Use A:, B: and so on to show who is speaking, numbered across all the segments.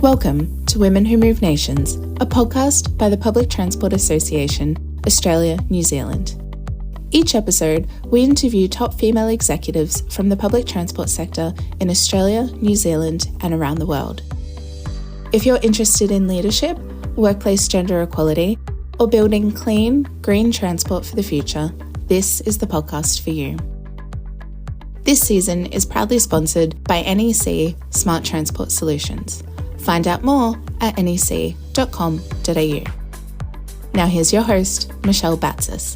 A: Welcome to Women Who Move Nations, a podcast by the Public Transport Association, Australia, New Zealand. Each episode, we interview top female executives from the public transport sector in Australia, New Zealand, and around the world. If you're interested in leadership, workplace gender equality, or building clean, green transport for the future, this is the podcast for you. This season is proudly sponsored by NEC Smart Transport Solutions. Find out more at nec.com.au. Now here's your host, Michelle Batsis.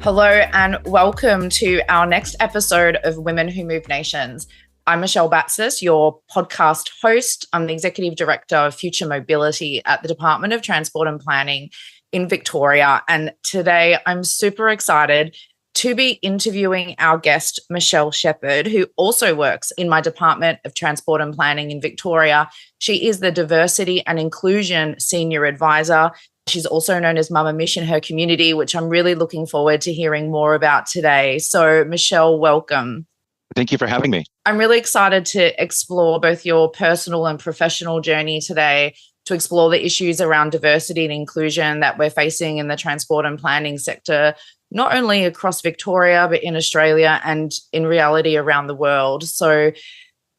A: Hello and welcome to our next episode of Women Who Move Nations. I'm Michelle Batsis, your podcast host. I'm the Executive Director of Future Mobility at the Department of Transport and Planning in Victoria. And today I'm super excited to be interviewing our guest, Michelle Sheppard, who also works in my Department of Transport and Planning in Victoria. She is the Diversity and Inclusion Senior Advisor. She's also known as Mama Mish in her community, which I'm really looking forward to hearing more about today. So, Michelle, welcome.
B: Thank you for having me.
A: I'm really excited to explore both your personal and professional journey today, to explore the issues around diversity and inclusion that we're facing in the transport and planning sector, not only across Victoria, but in Australia and in reality around the world. So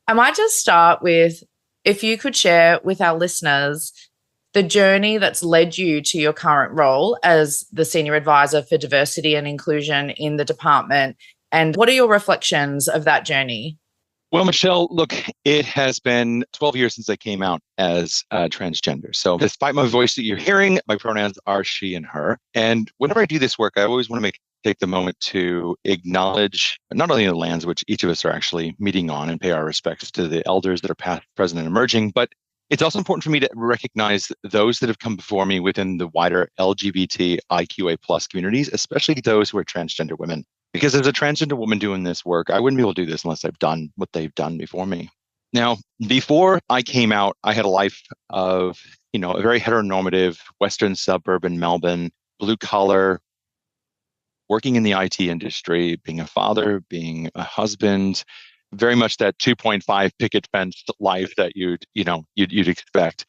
A: I might just start with, if you could share with our listeners the journey that's led you to your current role as the Senior Advisor for Diversity and Inclusion in the department, and what are your reflections of that journey?
B: Well, Michelle, look, it has been 12 years since I came out as transgender. So despite my voice that you're hearing, my pronouns are she and her. And whenever I do this work, I always want to take the moment to acknowledge not only the lands which each of us are actually meeting on and pay our respects to the elders that are past, present, and emerging, but it's also important for me to recognize those that have come before me within the wider LGBTIQA plus communities, especially those who are transgender women. Because as a transgender woman doing this work, I wouldn't be able to do this unless I've done what they've done before me. Now, before I came out, I had a life of, a very heteronormative Western suburban Melbourne, blue collar, working in the IT industry, being a father, being a husband, very much that 2.5 picket fence life that you'd expect.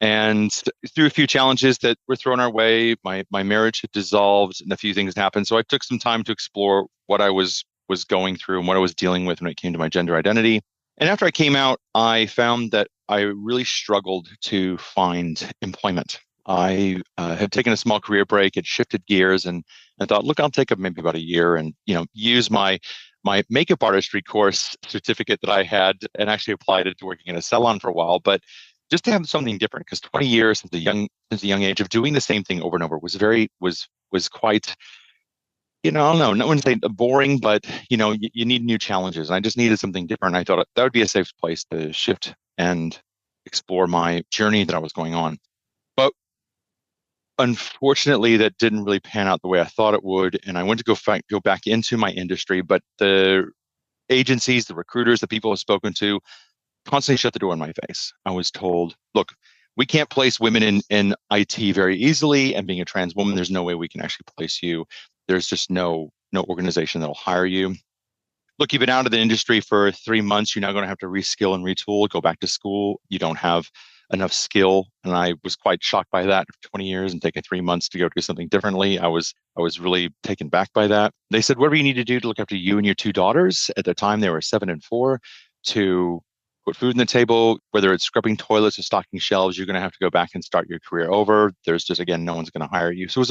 B: And through a few challenges that were thrown our way, my marriage had dissolved and a few things happened. So I took some time to explore what I was going through and what I was dealing with when it came to my gender identity. And after I came out, I found that I really struggled to find employment. I had taken a small career break, had shifted gears, and I thought, look, I'll take maybe about a year and use my makeup artistry course certificate that I had and actually applied it to working in a salon for a while. But just to have something different, because 20 years since a young age of doing the same thing over and over was quite, I don't know, no one say boring, but you need new challenges. And I just needed something different. I thought that would be a safe place to shift and explore my journey that I was going on. But unfortunately, that didn't really pan out the way I thought it would. And I went to go back into my industry, but the agencies, the recruiters, the people I've spoken to, constantly shut the door in my face. I was told, look, we can't place women in IT very easily, and being a trans woman, there's no way we can actually place you. There's just no organization that'll hire you. Look, you've been out of the industry for 3 months. You're now going to have to reskill and retool, go back to school. You don't have enough skill. And I was quite shocked by that. 20 years and taking 3 months to go do something differently. I was really taken back by that. They said, whatever you need to do to look after you and your two daughters, at the time they were 7 and 4, to put food on the table, whether it's scrubbing toilets or stocking shelves, you're going to have to go back and start your career over. There's just, again, no one's going to hire you. So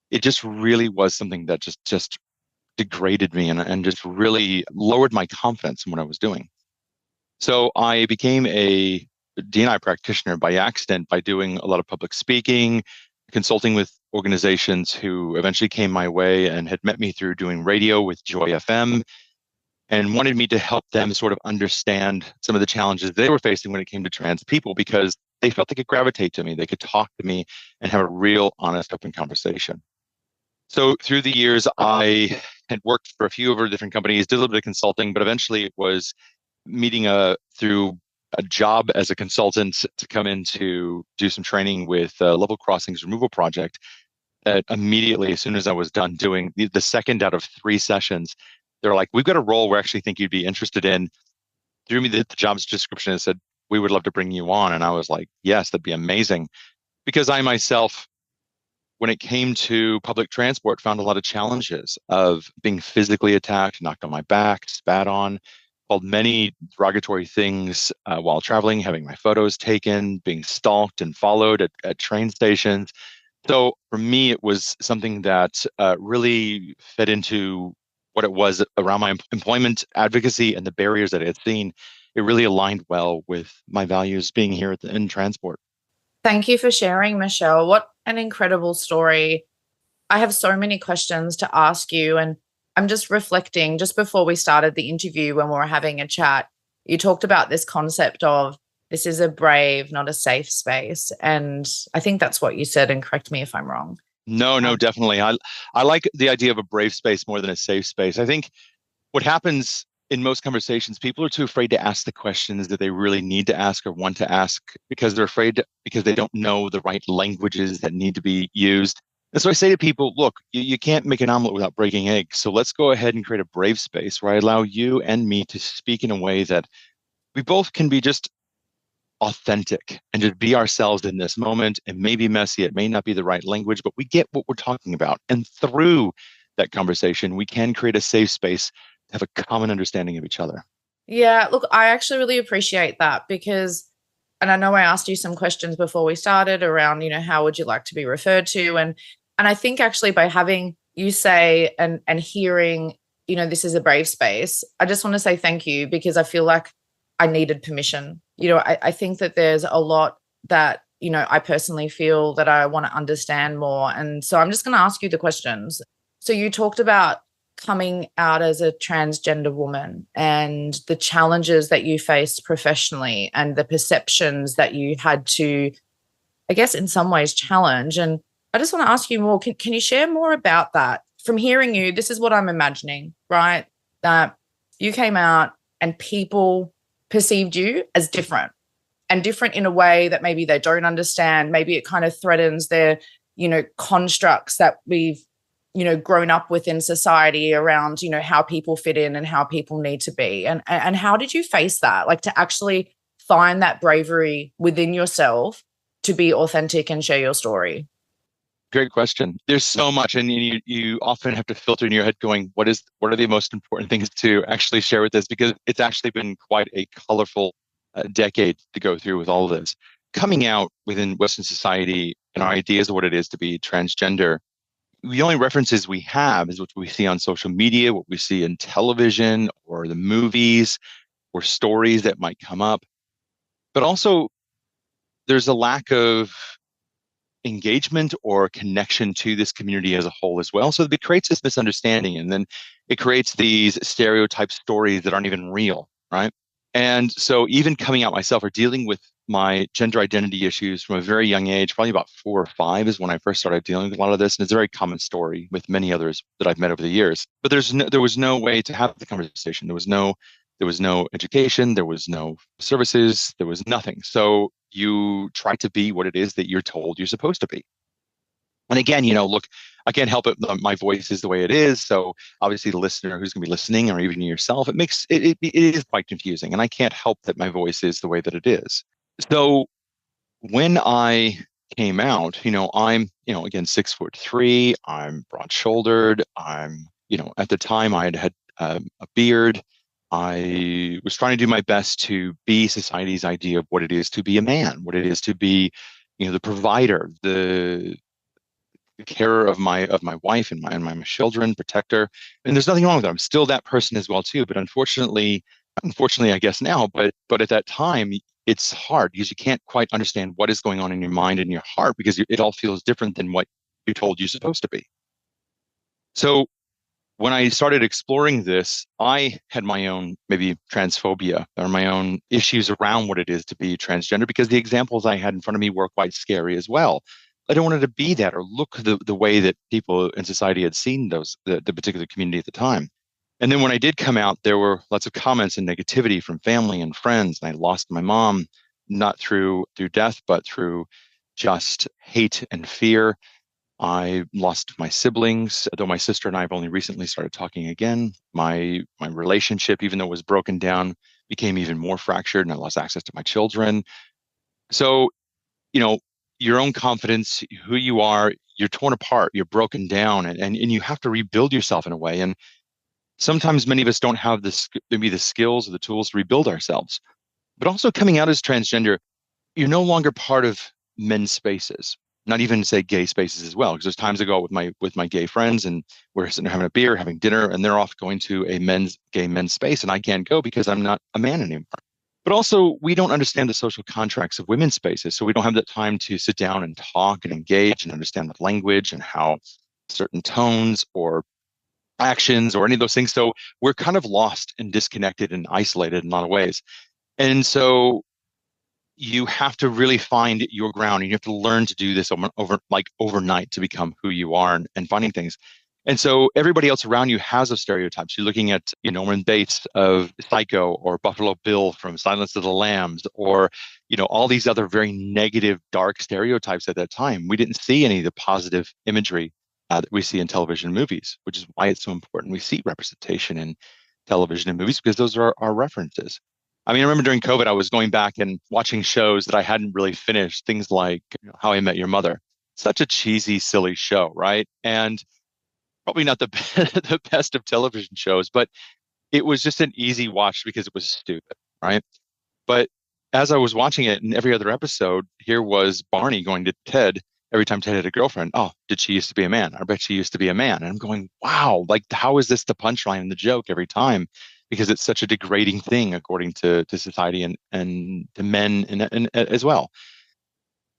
B: it just really was something that just degraded me and just really lowered my confidence in what I was doing. So I became a D&I practitioner by accident, by doing a lot of public speaking, consulting with organizations who eventually came my way and had met me through doing radio with Joy FM, and wanted me to help them sort of understand some of the challenges they were facing when it came to trans people, because they felt they could gravitate to me, they could talk to me and have a real, honest, open conversation. So through the years, I had worked for a few other different companies, did a little bit of consulting, but eventually it was meeting through a job as a consultant to come in to do some training with a level crossings removal project. That immediately, as soon as I was done doing the second out of 3 sessions, they're like, we've got a role we actually think you'd be interested in. threw me the jobs description and said, "We would love to bring you on." And I was like, "Yes, that'd be amazing." Because I myself, when it came to public transport, found a lot of challenges of being physically attacked, knocked on my back, spat on, called many derogatory things while traveling, having my photos taken, being stalked and followed at train stations. So for me, it was something that really fed into what it was around my employment advocacy and the barriers that I had seen. It really aligned well with my values being here in transport.
C: Thank you for sharing, Michelle. What an incredible story. I have so many questions to ask you, and I'm just reflecting just before we started the interview when we were having a chat. You talked about this concept of this is a brave, not a safe space. And I think that's what you said, and correct me if I'm wrong.
B: No, definitely. I like the idea of a brave space more than a safe space. I think what happens in most conversations, people are too afraid to ask the questions that they really need to ask or want to ask because they're afraid because they don't know the right languages that need to be used. And so I say to people, look, you can't make an omelet without breaking eggs. So let's go ahead and create a brave space where I allow you and me to speak in a way that we both can be just authentic and just be ourselves in this moment. It may be messy, it may not be the right language, but we get what we're talking about. And through that conversation, we can create a safe space to have a common understanding of each other.
C: Yeah, look, I actually really appreciate that because, and I know I asked you some questions before we started around, how would you like to be referred to? And I think actually by having you say and hearing, this is a brave space, I just want to say thank you because I feel like I needed permission. I think that there's a lot that, I personally feel that I want to understand more. And so I'm just going to ask you the questions. So you talked about coming out as a transgender woman and the challenges that you faced professionally and the perceptions that you had to, I guess, in some ways challenge. And I just want to ask you more. Can you share more about that? From hearing you, this is what I'm imagining, right? That you came out and people perceived you as different and different in a way that maybe they don't understand. Maybe it kind of threatens their, constructs that we've, grown up with in society around, how people fit in and how people need to be. And how did you face that? Like to actually find that bravery within yourself to be authentic and share your story?
B: Great question. There's so much, and you often have to filter in your head going, what are the most important things to actually share with this? Because it's actually been quite a colorful decade to go through with all of this. Coming out within Western society and our ideas of what it is to be transgender, the only references we have is what we see on social media, what we see in television or the movies or stories that might come up. But also, there's a lack of engagement or connection to this community as a whole as well. So it creates this misunderstanding, and then it creates these stereotype stories that aren't even real, right? And so even coming out myself or dealing with my gender identity issues from a very young age, probably about 4 or 5 is when I first started dealing with a lot of this. And it's a very common story with many others that I've met over the years. But there was no way to have the conversation. There was no education, there was no services, there was nothing. So you try to be what it is that you're told you're supposed to be. And again, look, I can't help it. My voice is the way it is. So obviously the listener who's going to be listening, or even yourself, it is quite confusing. And I can't help that my voice is the way that it is. So when I came out, I'm, again, 6'3", I'm broad shouldered. I'm, at the time I had a beard. I was trying to do my best to be society's idea of what it is to be a man, what it is to be, the provider, the carer of my wife and my children, protector. And there's nothing wrong with that. I'm still that person as well too. But unfortunately, I guess now, but at that time, it's hard because you can't quite understand what is going on in your mind and your heart because it all feels different than what you're told you're supposed to be. So when I started exploring this, I had my own maybe transphobia or my own issues around what it is to be transgender because the examples I had in front of me were quite scary as well. I don't want it to be that or look the way that people in society had seen the particular community at the time. And then when I did come out, there were lots of comments and negativity from family and friends. And I lost my mom, not through death, but through just hate and fear. I lost my siblings, though my sister and I have only recently started talking again. My relationship, even though it was broken down became even more fractured and I lost access to my children. So, you know, your own confidence, who you are, you're torn apart, you're broken down, and you have to rebuild yourself in a way. And sometimes many of us don't have maybe the skills or the tools to rebuild ourselves. But also coming out as transgender, you're no longer part of men's spaces, not even say gay spaces as well. Because there's times I go out with my gay friends and we're sitting there having a beer, having dinner, and they're off going to a gay men's space, and I can't go because I'm not a man anymore. But also, we don't understand the social contracts of women's spaces, so we don't have that time to sit down and talk and engage and understand the language and how certain tones or actions or any of those things. So we're kind of lost and disconnected and isolated in a lot of ways. And so you have to really find your ground, and you have to learn to do this overnight to become who you are and finding things. And so everybody else around you has those stereotypes. You're looking at, Norman Bates of Psycho, or Buffalo Bill from Silence of the Lambs, or, all these other very negative, dark stereotypes at that time. We didn't see any of the positive imagery that we see in television and movies, which is why it's so important we see representation in television and movies, because those are our references. I mean, I remember during COVID, I was going back and watching shows that I hadn't really finished, things like How I Met Your Mother. Such a cheesy, silly show, right? And probably not the the best of television shows, but it was just an easy watch because it was stupid, right? But as I was watching it, in every other episode, here was Barney going to Ted every time Ted had a girlfriend. Oh, did she used to be a man? I bet she used to be a man. And I'm going, wow, like how is this the punchline and the joke every time? Because it's such a degrading thing according to society and to men and as well.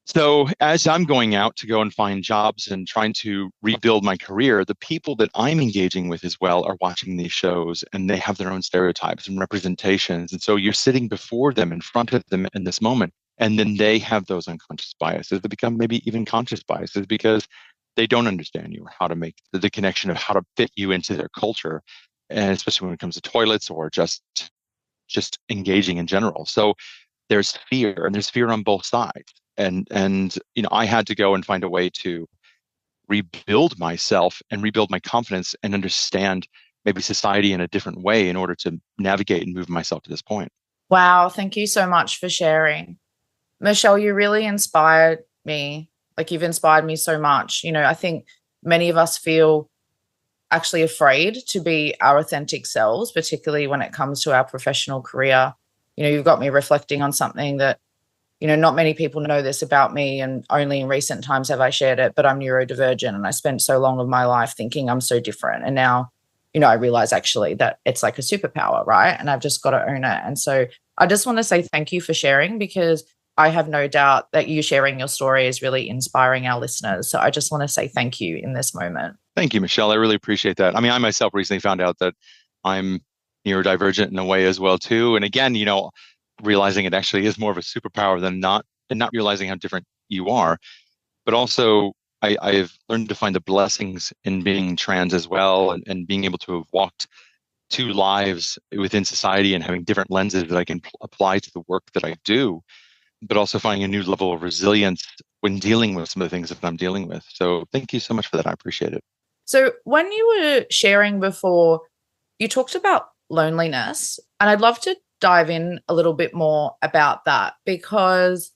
B: So as I'm going out to go and find jobs and trying to rebuild my career, the people that I'm engaging with as well are watching these shows, and they have their own stereotypes and representations. And so you're sitting before them, in front of them in this moment, and then they have those unconscious biases that become maybe even conscious biases because they don't understand you or how to make the connection of how to fit you into their culture. And especially when it comes to toilets or just engaging in general. So there's fear, and there's fear on both sides. And I had to go and find a way to rebuild myself and rebuild my confidence and understand maybe society in a different way in order to navigate and move myself to this point.
C: Wow, thank you so much for sharing. Michelle, you really inspired me. Like, you've inspired me so much. I think many of us feel actually afraid to be our authentic selves, particularly when it comes to our professional career. You've got me reflecting on something that, not many people know this about me, and only in recent times have I shared it, but I'm neurodivergent, and I spent so long of my life thinking I'm so different. And now, I realize actually that it's like a superpower, right? And I've just got to own it. And so I just want to say thank you for sharing, because I have no doubt that you sharing your story is really inspiring our listeners. So I just want to say thank you in this moment.
B: Thank you, Michelle. I really appreciate that. I mean, I myself recently found out that I'm neurodivergent in a way as well, too. And again, realizing it actually is more of a superpower than not, and not realizing how different you are. But also, I've learned to find the blessings in being trans as well, and being able to have walked two lives within society and having different lenses that I can apply to the work that I do, but also finding a new level of resilience when dealing with some of the things that I'm dealing with. So thank you so much for that. I appreciate it.
C: So when you were sharing before, you talked about loneliness, and I'd love to dive in a little bit more about that, because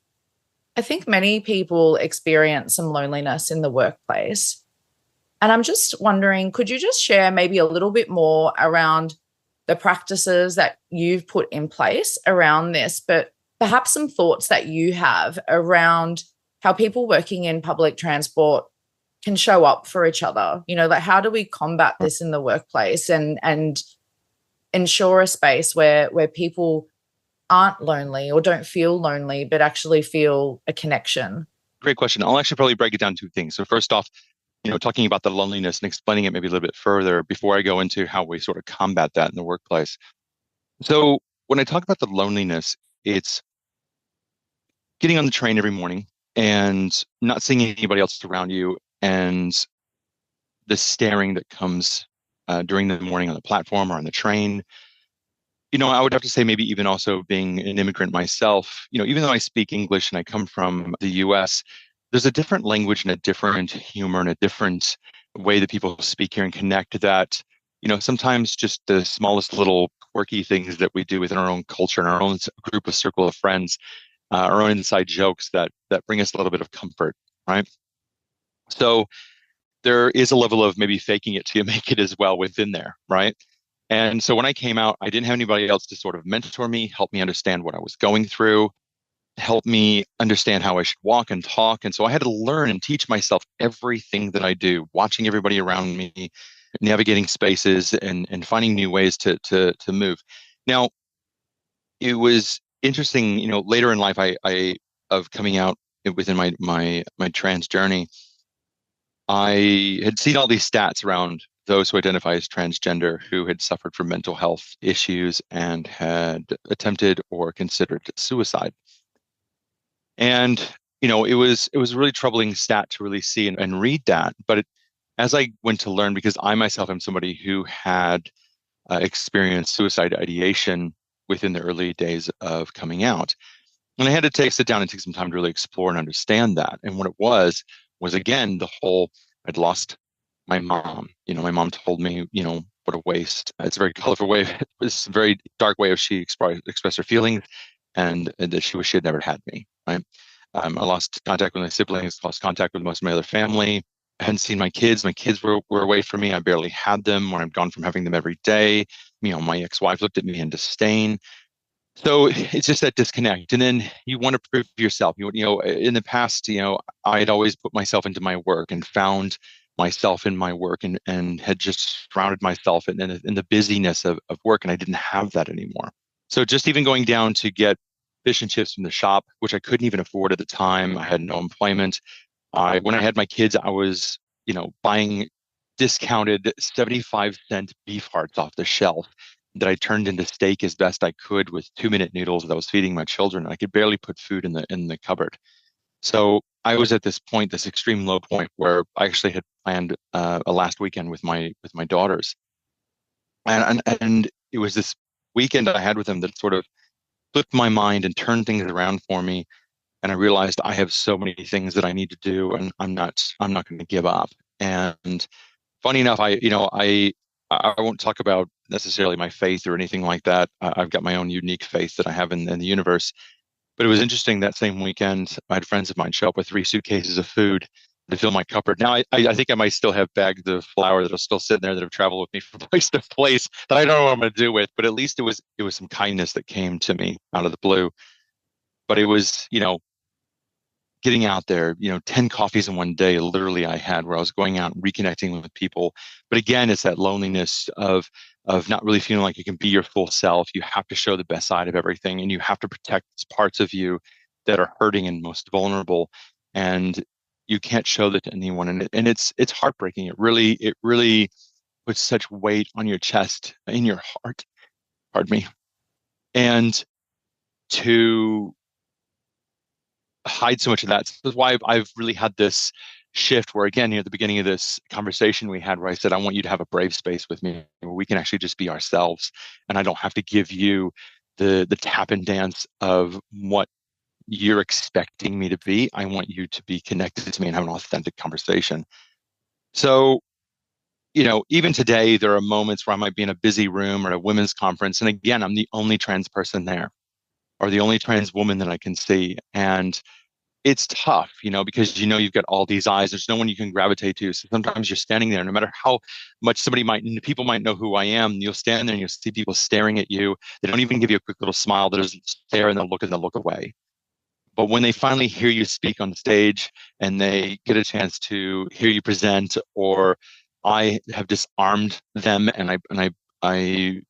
C: I think many people experience some loneliness in the workplace. And I'm just wondering, could you just share maybe a little bit more around the practices that you've put in place around this, but perhaps some thoughts that you have around how people working in public transport can show up for each other? Like, how do we combat this in the workplace and ensure a space where people aren't lonely or don't feel lonely, but actually feel a connection?
B: Great question. I'll actually probably break it down to two things. So first off, talking about the loneliness and explaining it maybe a little bit further before I go into how we sort of combat that in the workplace. So when I talk about the loneliness, it's getting on the train every morning and not seeing anybody else around you, and the staring that comes during the morning on the platform or on the train. I would have to say maybe even also being an immigrant myself, even though I speak English and I come from the US, there's a different language and a different humor and a different way that people speak here and connect that, sometimes just the smallest little quirky things that we do within our own culture and our own group of circle of friends, our own inside jokes that bring us a little bit of comfort, right? So there is a level of maybe faking it till you make it as well within there, right? And so when I came out, I didn't have anybody else to sort of mentor me, help me understand what I was going through, help me understand how I should walk and talk. And so I had to learn and teach myself everything that I do, watching everybody around me, navigating spaces and finding new ways to move. Now, it was interesting, later in life, I of coming out within my trans journey, I had seen all these stats around those who identify as transgender who had suffered from mental health issues and had attempted or considered suicide. And it was a really troubling stat to really see and read that. But as I went to learn, because I myself am somebody who had experienced suicide ideation within the early days of coming out, and I had to sit down and take some time to really explore and understand that. And what it was again the whole I'd lost my mom. My mom told me, what a waste. It's a very colorful way. It's a very dark way of she expressed her feelings, and that she wished she had never had me. Right. I lost contact with my siblings, lost contact with most of my other family. I hadn't seen my kids. My kids were away from me. I barely had them, where I'm gone from having them every day. My ex-wife looked at me in disdain. So it's just that disconnect. And then you want to prove yourself. In the past, I had always put myself into my work and found myself in my work and had just surrounded myself in the busyness of work. And I didn't have that anymore. So just even going down to get fish and chips from the shop, which I couldn't even afford at the time. I had no employment. When I had my kids, I was, buying discounted 75-cent beef hearts off the shelf that I turned into steak as best I could with 2-minute noodles that I was feeding my children. I could barely put food in the cupboard. So I was at this point, this extreme low point, where I actually had planned a last weekend with my daughters, and it was this weekend I had with them that sort of flipped my mind and turned things around for me. And I realized I have so many things that I need to do, and I'm not going to give up. And funny enough, I won't talk about necessarily my faith or anything like that. I've got my own unique faith that I have in the universe. But it was interesting that same weekend, I had friends of mine show up with 3 suitcases of food to fill my cupboard. Now, I think I might still have bags of flour that are still sitting there that have traveled with me from place to place that I don't know what I'm going to do with. But at least it was some kindness that came to me out of the blue. But it was, getting out there, 10 coffees in one day, literally I had, where I was going out and reconnecting with people. But again, it's that loneliness of not really feeling like you can be your full self. You have to show the best side of everything, and you have to protect parts of you that are hurting and most vulnerable. And you can't show that to anyone. And it's heartbreaking. It really puts such weight on your chest, in your heart, pardon me. And to hide so much of that. So that's why I've really had this shift where, again, at the beginning of this conversation we had, where I said, I want you to have a brave space with me where we can actually just be ourselves. And I don't have to give you the tap and dance of what you're expecting me to be. I want you to be connected to me and have an authentic conversation. So, even today, there are moments where I might be in a busy room or at a women's conference. And again, I'm the only trans person there, or the only trans woman that I can see. And it's tough, because you've got all these eyes. There's no one you can gravitate to. So sometimes you're standing there, no matter how much people might know who I am, you'll stand there and you'll see people staring at you. They don't even give you a quick little smile. They just stare and they'll look away. But when they finally hear you speak on stage and they get a chance to hear you present, or I have disarmed them and I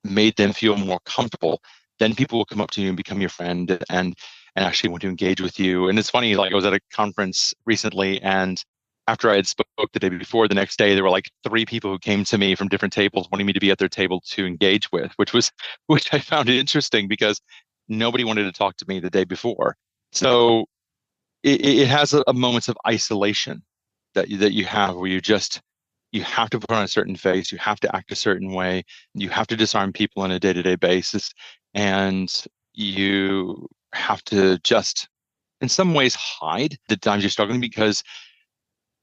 B: made them feel more comfortable, then people will come up to you and become your friend and actually want to engage with you. And it's funny, like I was at a conference recently, and after I had spoke the day before, the next day there were like 3 people who came to me from different tables wanting me to be at their table to engage with, which I found interesting because nobody wanted to talk to me the day before. So it has a moments of isolation that you have, where you have to put on a certain face, you have to act a certain way, you have to disarm people on a day-to-day basis, and you have to just, in some ways, hide the times you're struggling, because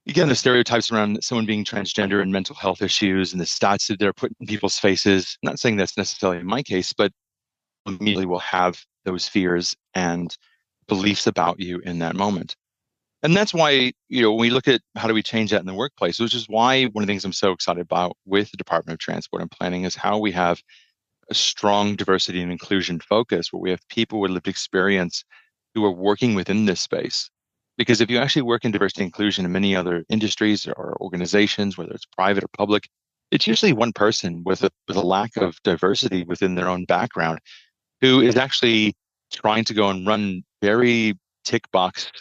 B: again, the stereotypes around someone being transgender and mental health issues and the stats that they're put in people's faces. I'm not saying that's necessarily in my case, but immediately will have those fears and beliefs about you in that moment. And that's why, when we look at how do we change that in the workplace, which is why one of the things I'm so excited about with the Department of Transport and Planning is how we have a strong diversity and inclusion focus where we have people with lived experience who are working within this space. Because if you actually work in diversity and inclusion in many other industries or organizations, whether it's private or public, it's usually one person with a lack of diversity within their own background who is actually trying to go and run very tick box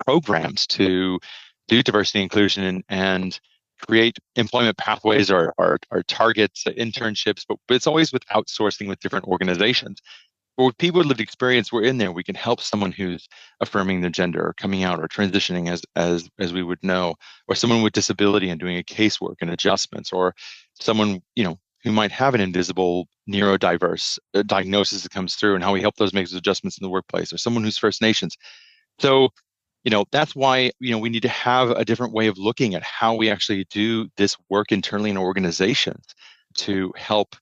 B: programs to do diversity inclusion and create employment pathways or targets, internships, but it's always with outsourcing with different organizations. But with people with lived experience, we're in there. We can help someone who's affirming their gender or coming out or transitioning as we would know, or someone with disability and doing a casework and adjustments, or someone, who might have an invisible neurodiverse diagnosis that comes through and how we help those make those adjustments in the workplace, or someone who's First Nations. So, that's why, we need to have a different way of looking at how we actually do this work internally in organizations to help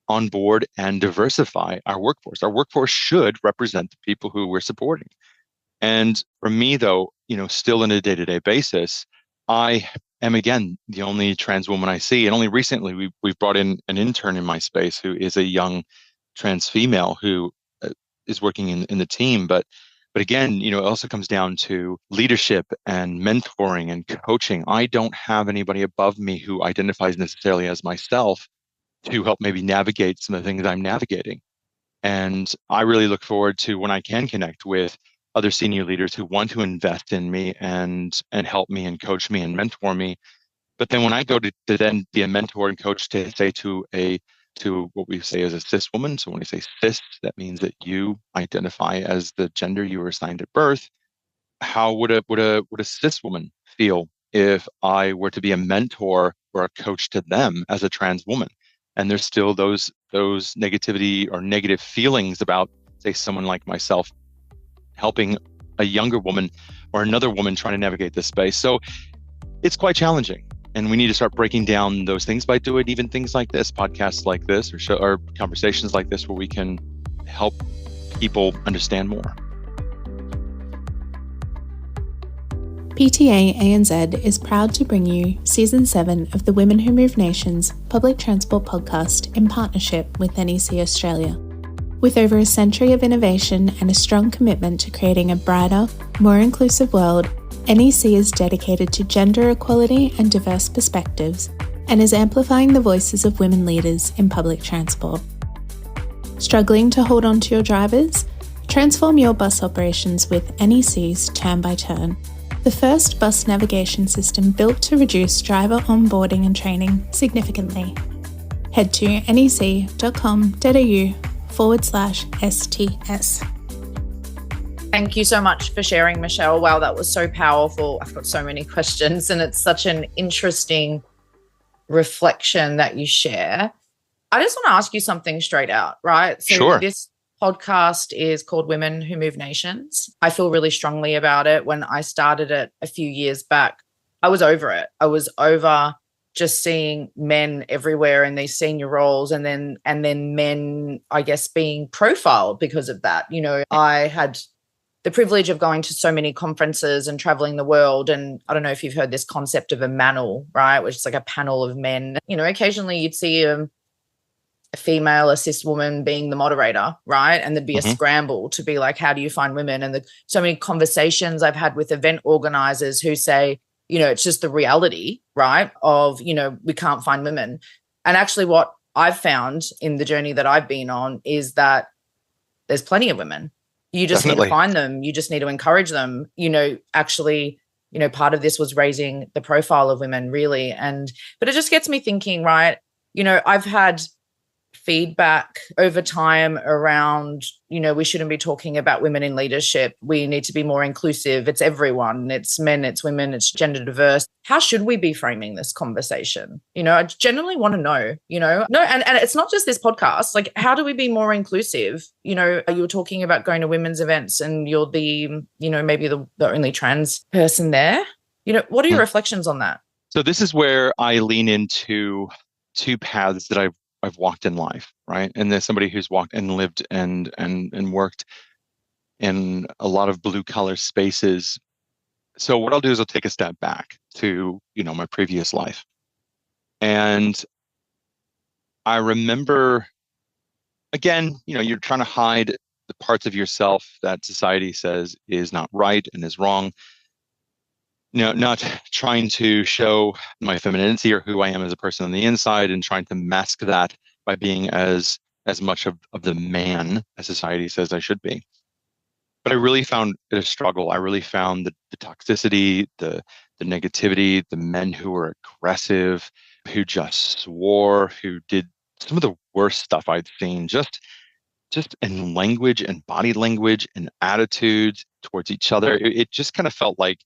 B: onboard and diversify our workforce. Our workforce should represent the people who we're supporting. And for me, though, still on a day-to-day basis, I am, again, the only trans woman I see. And only recently we've brought in an intern in my space who is a young trans female who is working in the team. But again, it also comes down to leadership and mentoring and coaching. I don't have anybody above me who identifies necessarily as myself to help maybe navigate some of the things I'm navigating. And I really look forward to when I can connect with other senior leaders who want to invest in me and help me and coach me and mentor me. But then when I go to then be a mentor and coach to say to what we say as a cis woman. So when we say cis, that means that you identify as the gender you were assigned at birth. How would a cis woman feel if I were to be a mentor or a coach to them as a trans woman? And there's still those negativity or negative feelings about, say, someone like myself helping a younger woman or another woman trying to navigate this space. So it's quite challenging. And we need to start breaking down those things by doing even things like this, podcasts like this, or conversations like this, where we can help people understand more.
A: PTA ANZ is proud to bring you Season 7 of the Women Who Move Nations public transport podcast in partnership with NEC Australia. With over a century of innovation and a strong commitment to creating a brighter, more inclusive world, NEC is dedicated to gender equality and diverse perspectives and is amplifying the voices of women leaders in public transport. Struggling to hold on to your drivers? Transform your bus operations with NEC's Turn by Turn, the first bus navigation system built to reduce driver onboarding and training significantly. Head to nec.com.au/STS.
C: Thank you so much for sharing, Michelle. Wow, that was so powerful. I've got so many questions, and it's such an interesting reflection that you share. I just want to ask you something straight out, right? So
B: Sure.
C: This podcast is called Women Who Move Nations. I feel really strongly about it. When I started it a few years back, I was over it. I was over just seeing men everywhere in these senior roles, and then men, I guess, being profiled because of that. I had the privilege of going to so many conferences and traveling the world. And I don't know if you've heard this concept of a manel, right? Which is like a panel of men. Occasionally you'd see a female, a cis woman being the moderator, right? And there'd be a scramble to be like, how do you find women? And so many conversations I've had with event organizers who say, it's just the reality, right? Of, we can't find women. And actually what I've found in the journey that I've been on is that there's plenty of women. You just need to find them. You just need to encourage them. Actually, part of this was raising the profile of women, really. But it just gets me thinking, right? I've had feedback over time around, we shouldn't be talking about women in leadership. We need to be more inclusive. It's everyone. It's men, it's women, it's gender diverse. How should we be framing this conversation? I genuinely want to know, No, and it's not just this podcast. Like, how do we be more inclusive? You were talking about going to women's events and you're the, maybe the only trans person there. What are your reflections on that?
B: So this is where I lean into two paths that I've walked in life, right? And there's somebody who's walked and lived and worked in a lot of blue collar spaces. So what I'll do is I'll take a step back to, my previous life. And I remember, again, you're trying to hide the parts of yourself that society says is not right and is wrong. Not trying to show my femininity or who I am as a person on the inside and trying to mask that by being as much of the man as society says I should be. But I really found it a struggle. I really found the toxicity, the negativity, the men who were aggressive, who just swore, who did some of the worst stuff I'd seen, just in language and body language and attitudes towards each other. It just kind of felt like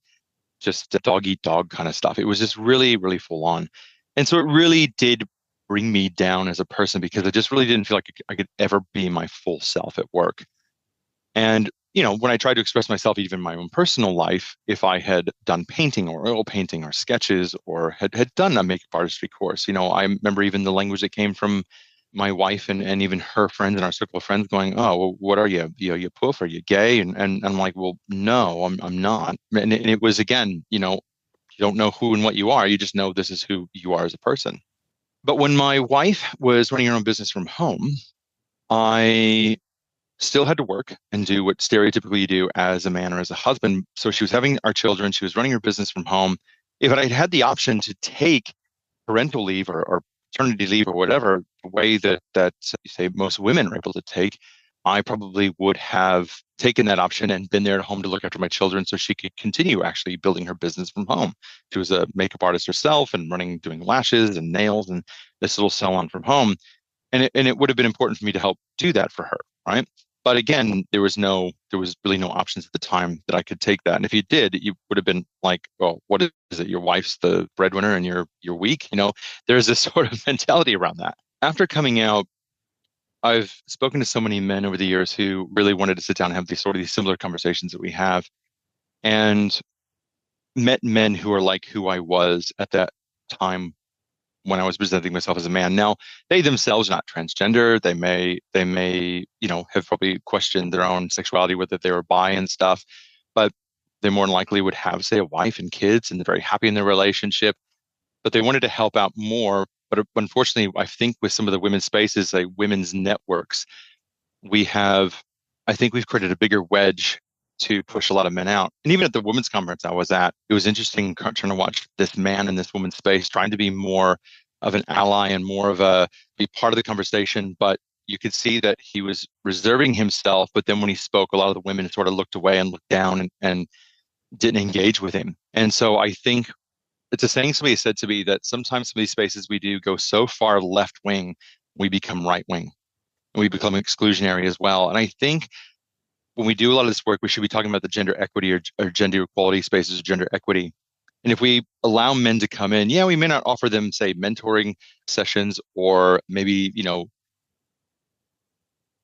B: just a dog eat dog kind of stuff. It was just really, really full on. And so it really did bring me down as a person because I just really didn't feel like I could ever be my full self at work. And when I tried to express myself, even in my own personal life, if I had done painting or oil painting or sketches or had done a makeup artistry course, I remember even the language that came from my wife and even her friends and our circle of friends going, "Oh, well, what are you? You poof? Are you gay?" And I'm like, "Well, no, I'm not." And it was, again, you don't know who and what you are. You just know this is who you are as a person. But when my wife was running her own business from home, I still had to work and do what stereotypically you do as a man or as a husband. So she was having our children. She was running her business from home. If I had the option to take parental leave or paternity leave or whatever, the way that you say most women are able to take, I probably would have taken that option and been there at home to look after my children so she could continue actually building her business from home. She was a makeup artist herself and doing lashes and nails and this little salon from home. And it would have been important for me to help do that for her, right? But again, there was really no options at the time that I could take that. And if you did, you would have been like, "Well, what is it? Your wife's the breadwinner and you're weak." There's this sort of mentality around that. After coming out, I've spoken to so many men over the years who really wanted to sit down and have these similar conversations that we have, and met men who are like who I was at that time when I was presenting myself as a man. Now, they themselves are not transgender. They may, have probably questioned their own sexuality, whether they were bi and stuff, but they more than likely would have, say, a wife and kids, and they're very happy in their relationship, but they wanted to help out more. But unfortunately, I think with some of the women's spaces, like women's networks, I think we've created a bigger wedge to push a lot of men out. And even at the women's conference I was at, it was interesting trying to watch this man in this woman's space trying to be more of an ally and more of be part of the conversation. But you could see that he was reserving himself. But then when he spoke, a lot of the women sort of looked away and looked down and didn't engage with him. And so I think it's a saying somebody said to me that sometimes some of these spaces we do go so far left wing, we become right wing and we become exclusionary as well. And I think when we do a lot of this work, we should be talking about the gender equity or gender equality spaces or gender equity. And if we allow men to come in, we may not offer them, say, mentoring sessions or maybe,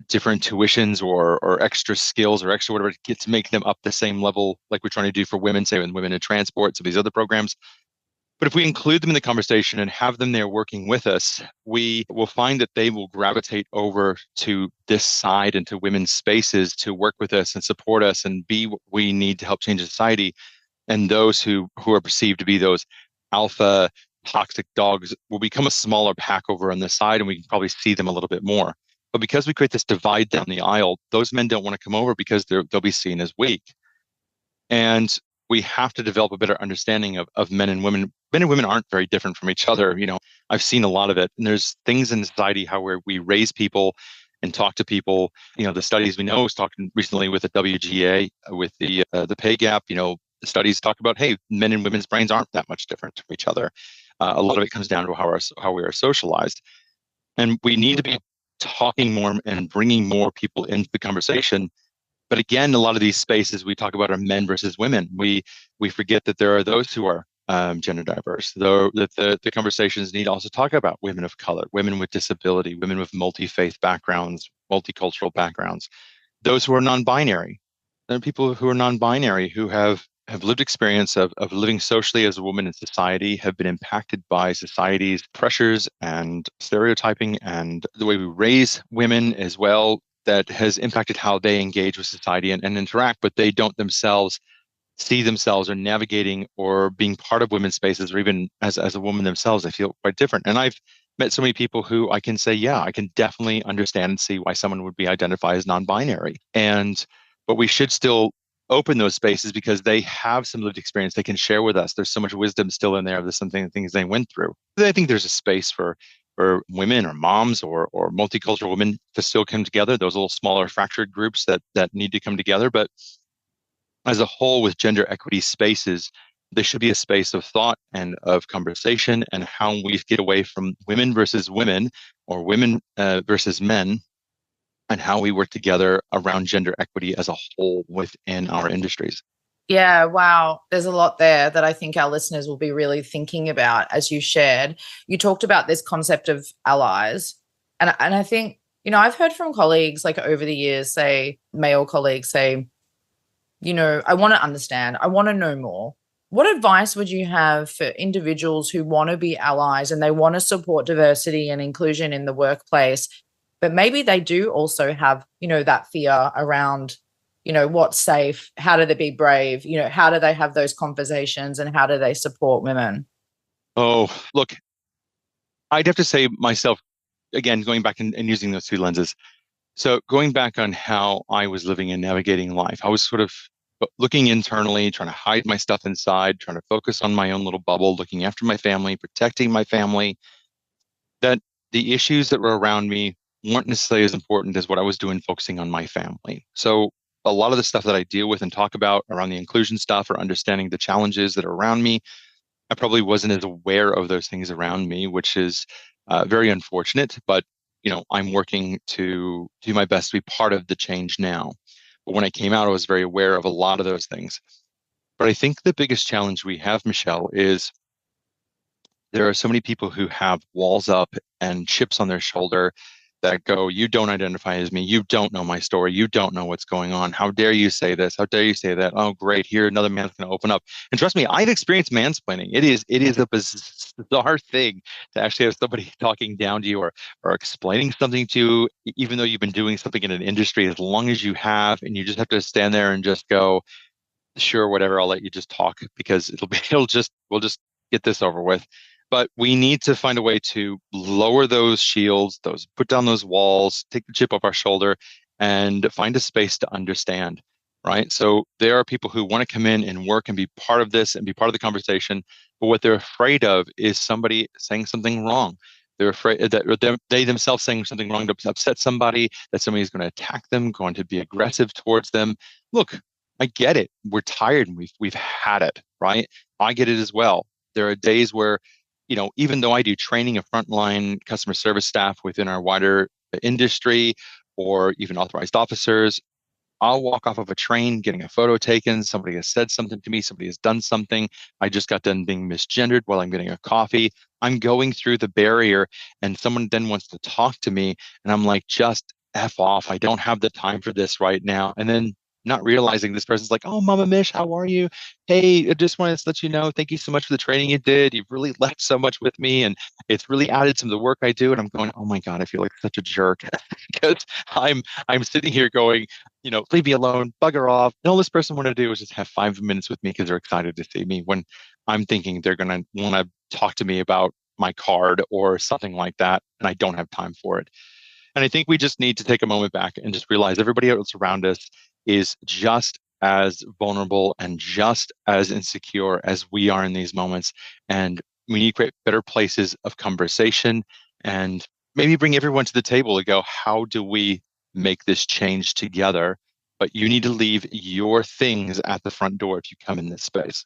B: different tuitions or extra skills or extra whatever to make them up the same level like we're trying to do for women, say with women in transport, some of these other programs. But if we include them in the conversation and have them there working with us, we will find that they will gravitate over to this side and to women's spaces to work with us and support us and be what we need to help change society. And those who are perceived to be those alpha toxic dogs will become a smaller pack over on this side, and we can probably see them a little bit more. But because we create this divide down the aisle, those men don't want to come over because they'll be seen as weak. And we have to develop a better understanding of men and women. Men and women aren't very different from each other. I've seen a lot of it. And there's things in society where we raise people and talk to people. The studies we know, I was talking recently with the WGA, with the pay gap, the studies talk about, hey, men and women's brains aren't that much different from each other. A lot of it comes down to how we are socialized. And we need to be talking more and bringing more people into the conversation. But again, a lot of these spaces we talk about are men versus women. We forget that there are those who are gender diverse, though that the conversations need to also talk about women of color, women with disability, women with multi-faith backgrounds, multicultural backgrounds, those who are non-binary. There are people who are non-binary who have have lived experience of living socially as a woman in society, have been impacted by society's pressures and stereotyping and the way we raise women as well, that has impacted how they engage with society and interact, but they don't themselves see themselves or navigating or being part of women's spaces, or even as a woman themselves, they feel quite different. And I've met so many people who I can say, yeah, I can definitely understand and see why someone would be identified as non-binary. But we should still open those spaces because they have some lived experience they can share with us. There's so much wisdom still in there. There's something things they went through. I think there's a space for women or moms or multicultural women to still come together. Those little smaller fractured groups that need to come together. But as a whole, with gender equity spaces, there should be a space of thought and of conversation and how we get away from women versus women or women versus men, and how we work together around gender equity as a whole within our industries.
C: Yeah, wow. There's a lot there that I think our listeners will be really thinking about as you shared. You talked about this concept of allies. And I think, I've heard from colleagues like over the years, say, male colleagues say, I want to understand, I want to know more. What advice would you have for individuals who want to be allies and they want to support diversity and inclusion in the workplace, but maybe they do also have, that fear around, what's safe? How do they be brave? How do they have those conversations and how do they support women?
B: Oh, look, I'd have to say myself, again, going back and using those two lenses. So going back on how I was living and navigating life, I was sort of looking internally, trying to hide my stuff inside, trying to focus on my own little bubble, looking after my family, protecting my family, that the issues that were around me weren't necessarily as important as what I was doing, focusing on my family. So a lot of the stuff that I deal with and talk about around the inclusion stuff or understanding the challenges that are around me, I probably wasn't as aware of those things around me, which is very unfortunate. But I'm working to do my best to be part of the change now. But when I came out, I was very aware of a lot of those things. But I think the biggest challenge we have, Michelle, is there are so many people who have walls up and chips on their shoulder that go, you don't identify as me. You don't know my story. You don't know what's going on. How dare you say this? How dare you say that? Oh, great. Here, another man's going to open up. And trust me, I've experienced mansplaining. It is a bizarre thing to actually have somebody talking down to you or explaining something to you, even though you've been doing something in an industry as long as you have, and you just have to stand there and just go, sure, whatever, I'll let you just talk because we'll just get this over with. But we need to find a way to lower those shields, put down those walls, take the chip off our shoulder, and find a space to understand, right? So there are people who want to come in and work and be part of this and be part of the conversation, but what they're afraid of is somebody saying something wrong. They're afraid that they themselves saying something wrong to upset somebody, that somebody's going to attack them, going to be aggressive towards them. Look, I get it. We're tired and we've had it, right? I get it as well. There are days where even though I do training of frontline customer service staff within our wider industry or even authorized officers, I'll walk off of a train getting a photo taken. Somebody has said something to me. Somebody has done something. I just got done being misgendered while I'm getting a coffee. I'm going through the barrier and someone then wants to talk to me. And I'm like, just F off. I don't have the time for this right now. And then not realizing this person's like, oh, Mama Mish, how are you? Hey, I just wanted to let you know, thank you so much for the training you did. You've really left so much with me and it's really added some of the work I do. And I'm going, oh my God, I feel like such a jerk because I'm sitting here going, leave me alone, bugger off. And all this person want to do is just have 5 minutes with me because they're excited to see me, when I'm thinking they're going to want to talk to me about my card or something like that. And I don't have time for it. And I think we just need to take a moment back and just realize everybody else around us is just as vulnerable and just as insecure as we are in these moments. And we need to create better places of conversation and maybe bring everyone to the table to go, how do we make this change together? But you need to leave your things at the front door if you come in this space.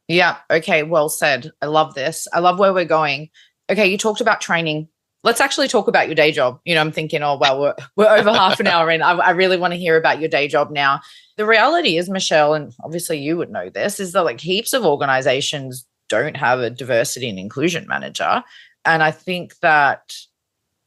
C: Yeah. Okay. Well said. I love this. I love where we're going. Okay. You talked about training. Let's actually talk about your day job. I'm thinking, oh, well, we're over half an hour in. I really want to hear about your day job now. The reality is, Michelle, and obviously you would know this, is that like heaps of organizations don't have a diversity and inclusion manager. And I think that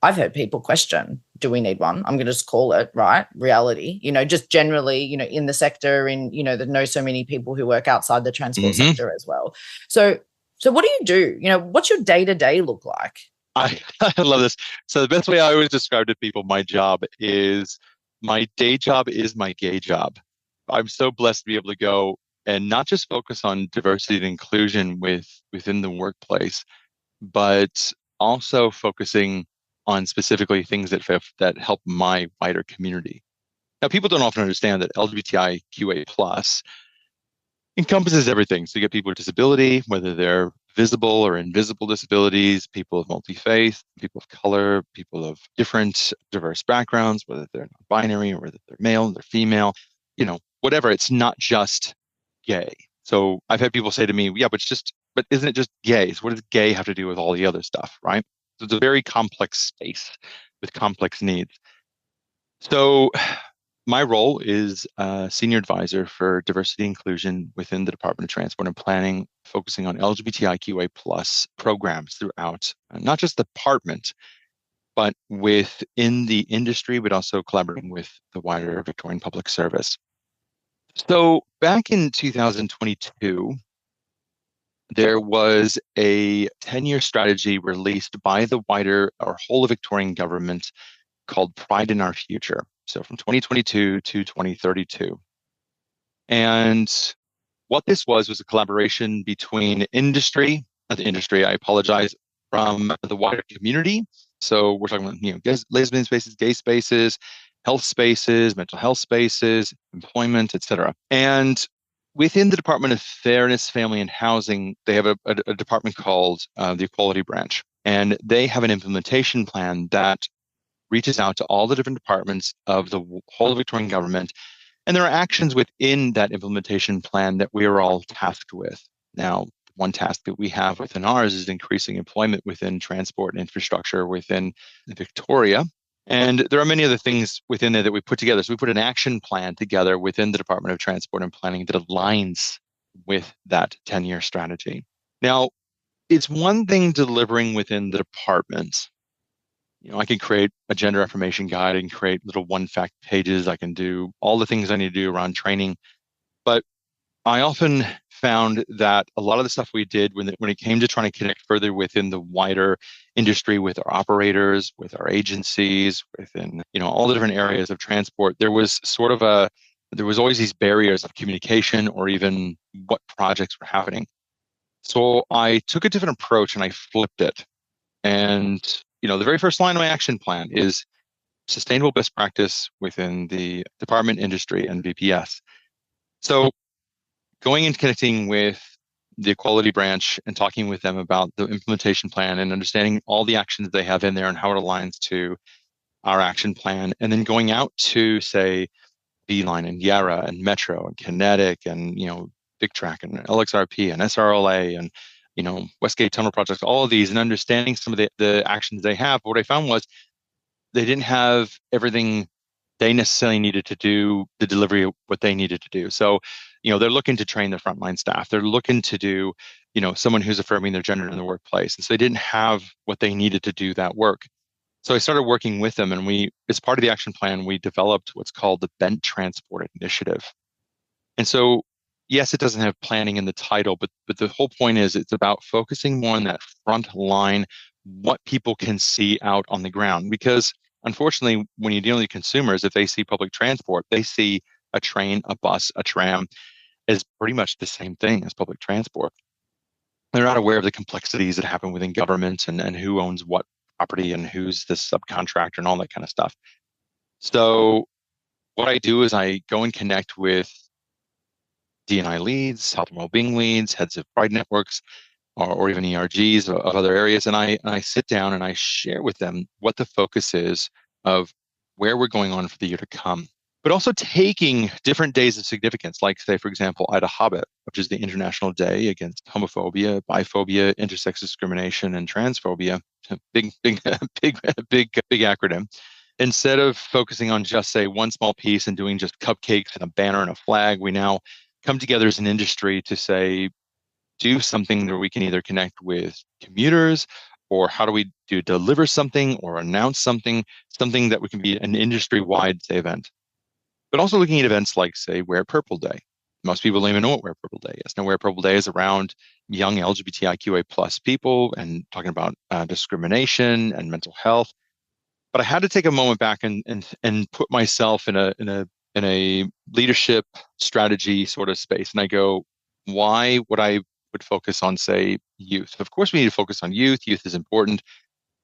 C: I've heard people question, do we need one? I'm going to just call it, right? Reality, just generally, in the sector, there know so many people who work outside the transport sector as well. So what do? What's your day-to-day look like?
B: I love this. So the best way I always describe to people my job is my day job is my gay job. I'm so blessed to be able to go and not just focus on diversity and inclusion within the workplace, but also focusing on specifically things that help my wider community. Now, people don't often understand that LGBTIQA+ encompasses everything. So you get people with disability, whether they're visible or invisible disabilities, people of multi-faith, people of color, people of different diverse backgrounds, whether they're non-binary or whether they're male, they're female, whatever. It's not just gay. So I've had people say to me, yeah, but isn't it just gay? So what does gay have to do with all the other stuff, right? So it's a very complex space with complex needs. So my role is senior advisor for diversity inclusion within the Department of Transport and Planning, focusing on LGBTIQA+ programs throughout, not just the department, but within the industry, but also collaborating with the wider Victorian Public Service. So back in 2022, there was a 10-year strategy released by the wider or whole of Victorian government called Pride in Our Future. So from 2022 to 2032. And what this was a collaboration between from the wider community. So we're talking about, lesbian spaces, gay spaces, health spaces, mental health spaces, employment, etc. And within the Department of Fairness, Family and Housing, they have a department called the Equality Branch. And they have an implementation plan that reaches out to all the different departments of the whole of Victorian government. And there are actions within that implementation plan that we are all tasked with. Now, one task that we have within ours is increasing employment within transport and infrastructure within Victoria. And there are many other things within there that we put together. So we put an action plan together within the Department of Transport and Planning that aligns with that 10-year strategy. Now, it's one thing delivering within the department. I can create a gender affirmation guide and create little one-fact pages. I can do all the things I need to do around training. But I often found that a lot of the stuff we did when it came to trying to connect further within the wider industry with our operators, with our agencies, within all the different areas of transport, there was always these barriers of communication or even what projects were happening. So I took a different approach and I flipped it. And the very first line of my action plan is sustainable best practice within the department, industry, and VPS. So going and connecting with the Equality Branch and talking with them about the implementation plan and understanding all the actions they have in there and how it aligns to our action plan, and then going out to, say, Beeline and Yarra and Metro and Kinetic and Big Track and LXRP and SRLA and Westgate Tunnel projects, all of these, and understanding some of the actions they have. But what I found was they didn't have everything they necessarily needed to do the delivery of what they needed to do. So, they're looking to train their frontline staff. They're looking to do, someone who's affirming their gender in the workplace. And so they didn't have what they needed to do that work. So I started working with them, and as part of the action plan, we developed what's called the Bent Transport Initiative. And so yes, it doesn't have planning in the title, but the whole point is it's about focusing more on that front line, what people can see out on the ground. Because unfortunately, when you're dealing with consumers, if they see public transport, they see a train, a bus, a tram as pretty much the same thing as public transport. They're not aware of the complexities that happen within government and who owns what property and who's the subcontractor and all that kind of stuff. So what I do is I go and connect with D&I leads, health and wellbeing leads, heads of pride networks, or even ERGs of other areas. And I sit down and I share with them what the focus is of where we're going on for the year to come. But also taking different days of significance, like, say, for example, Ida Hobbit, which is the International Day Against Homophobia, Biphobia, Intersex Discrimination, and Transphobia. Big acronym. Instead of focusing on just, say, one small piece and doing just cupcakes and a banner and a flag, we now come together as an industry to say, do something that we can either connect with commuters or how do we deliver something or announce something that we can be an industry-wide, say, event. But also looking at events like, say, Wear Purple Day. Most people don't even know what Wear Purple Day is. Now, Wear Purple Day is around young LGBTIQA plus people and talking about discrimination and mental health. But I had to take a moment back and put myself in a leadership strategy sort of space. And I go, why would I would focus on, say, youth? Of course, we need to focus on youth. Youth is important.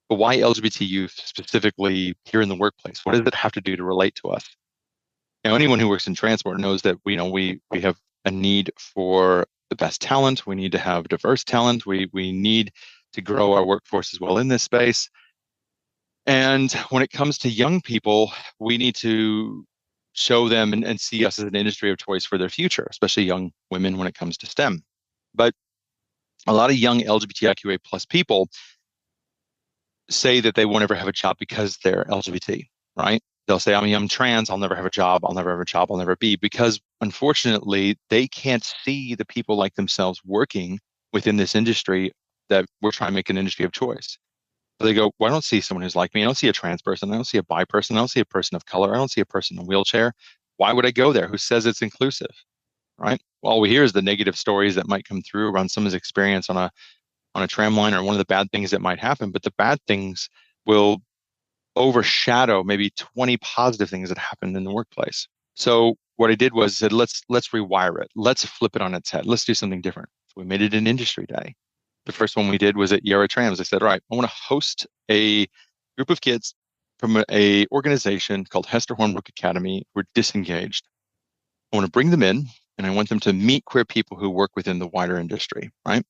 B: But why LGBT youth specifically here in the workplace? What does it have to do to relate to us? Now, anyone who works in transport knows that we have a need for the best talent. We need to have diverse talent. We need to grow our workforce as well in this space. And when it comes to young people, we need to show them and see us as an industry of choice for their future, especially young women when it comes to STEM. But a lot of young LGBTIQA plus people say that they won't ever have a job because they're LGBT, right? They'll say, I'm trans, I'll never have a job, I'll never have a job, I'll never be, because unfortunately, they can't see the people like themselves working within this industry that we're trying to make an industry of choice. So they go, well, I don't see someone who's like me. I don't see a trans person. I don't see a bi person. I don't see a person of color. I don't see a person in a wheelchair. Why would I go there? Who says it's inclusive, right? All we hear is the negative stories that might come through around someone's experience on a tram line or one of the bad things that might happen. But the bad things will overshadow maybe 20 positive things that happened in the workplace. So what I did was said, let's rewire it. Let's flip it on its head. Let's do something different. So we made it an industry day. The first one we did was at Yarra Trams. I said, all right, I want to host a group of kids from a organization called Hester Hornbrook Academy who are disengaged. I want to bring them in and I want them to meet queer people who work within the wider industry, right?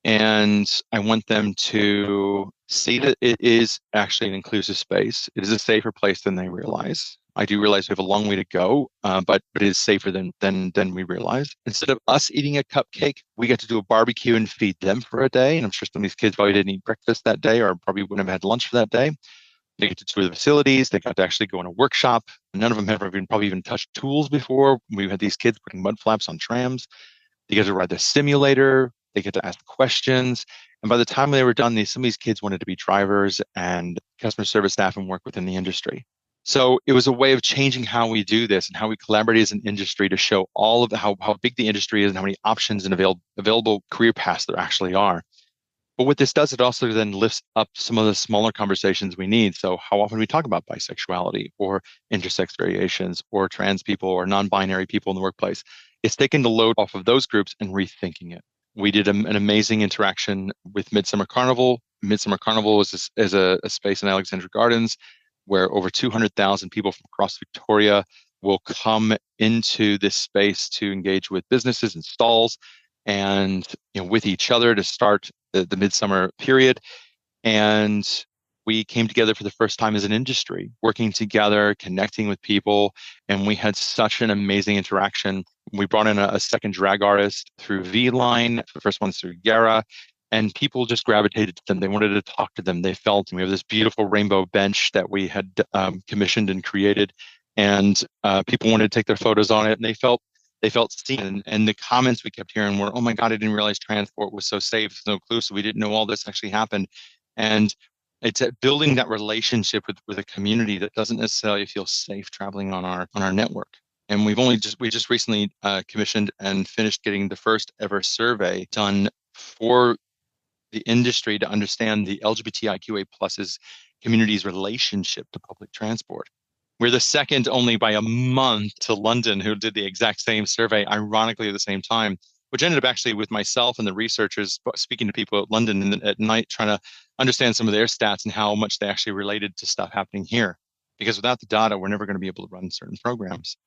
B: And I want them to see that it is actually an inclusive space. It is a safer place than they realize. I do realize we have a long way to go, but it is safer than we realize. Instead of us eating a cupcake, we get to do a barbecue and feed them for a day. And I'm sure some of these kids probably didn't eat breakfast that day or probably wouldn't have had lunch for that day. They get to tour the facilities. They got to actually go in a workshop. None of them have probably even touched tools before. We had these kids putting mud flaps on trams. They get to ride the simulator. They get to ask questions. And by the time they were done, some of these kids wanted to be drivers and customer service staff and work within the industry. So it was a way of changing how we do this and how we collaborate as an industry to show all of how big the industry is and how many options and available career paths there actually are. But what this does, it also then lifts up some of the smaller conversations we need. So how often we talk about bisexuality or intersex variations or trans people or non-binary people in the workplace. It's taking the load off of those groups and rethinking it. We did an amazing interaction with Midsummer Carnival. Midsummer Carnival is a space in Alexandra Gardens where over 200,000 people from across Victoria will come into this space to engage with businesses and stalls and with each other to start the midsummer period. And we came together for the first time as an industry, working together, connecting with people, and we had such an amazing interaction. We brought in a second drag artist through V-Line, the first one's through Yara, and people just gravitated to them. They wanted to talk to them. They felt, and we have this beautiful rainbow bench that we had commissioned and created, and people wanted to take their photos on it, and they felt seen. And the comments we kept hearing were, oh my God, I didn't realize transport was so safe, so inclusive. We didn't know all this actually happened. And it's building that relationship with a community that doesn't necessarily feel safe traveling on our network. And we just recently commissioned and finished getting the first ever survey done for the industry to understand the LGBTIQA pluses community's relationship to public transport. We're the second only by a month to London, who did the exact same survey, ironically at the same time, which ended up actually with myself and the researchers speaking to people at London at night, trying to understand some of their stats and how much they actually related to stuff happening here. Because without the data, we're never going to be able to run certain programs.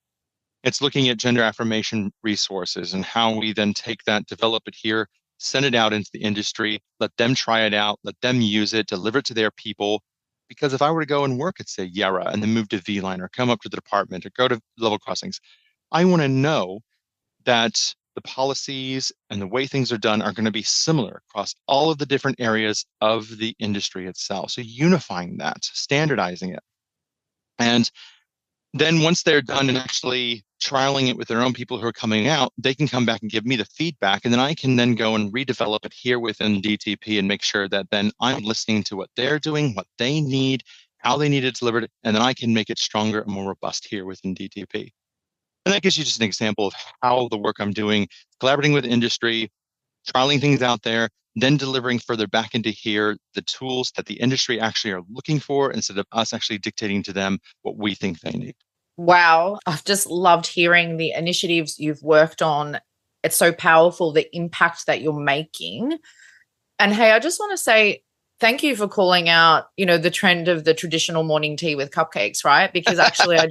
B: It's looking at gender affirmation resources and how we then take that, develop it here, send it out into the industry, let them try it out, let them use it, deliver it to their people. Because if I were to go and work at, say, Yarra and then move to V-Line or come up to the department or go to level crossings, I want to know that the policies and the way things are done are going to be similar across all of the different areas of the industry itself. So unifying that, standardizing it. And then once they're done and actually trialing it with their own people who are coming out, they can come back and give me the feedback. And then I can then go and redevelop it here within DTP and make sure that then I'm listening to what they're doing, what they need, how they need it delivered. And then I can make it stronger and more robust here within DTP. And that gives you just an example of how the work I'm doing, collaborating with industry, trialing things out there, then delivering further back into here the tools that the industry actually are looking for instead of us actually dictating to them what we think they need.
C: Wow. I've just loved hearing the initiatives you've worked on. It's so powerful, the impact that you're making. And hey, I just want to say thank you for calling out, the trend of the traditional morning tea with cupcakes, right? Because actually I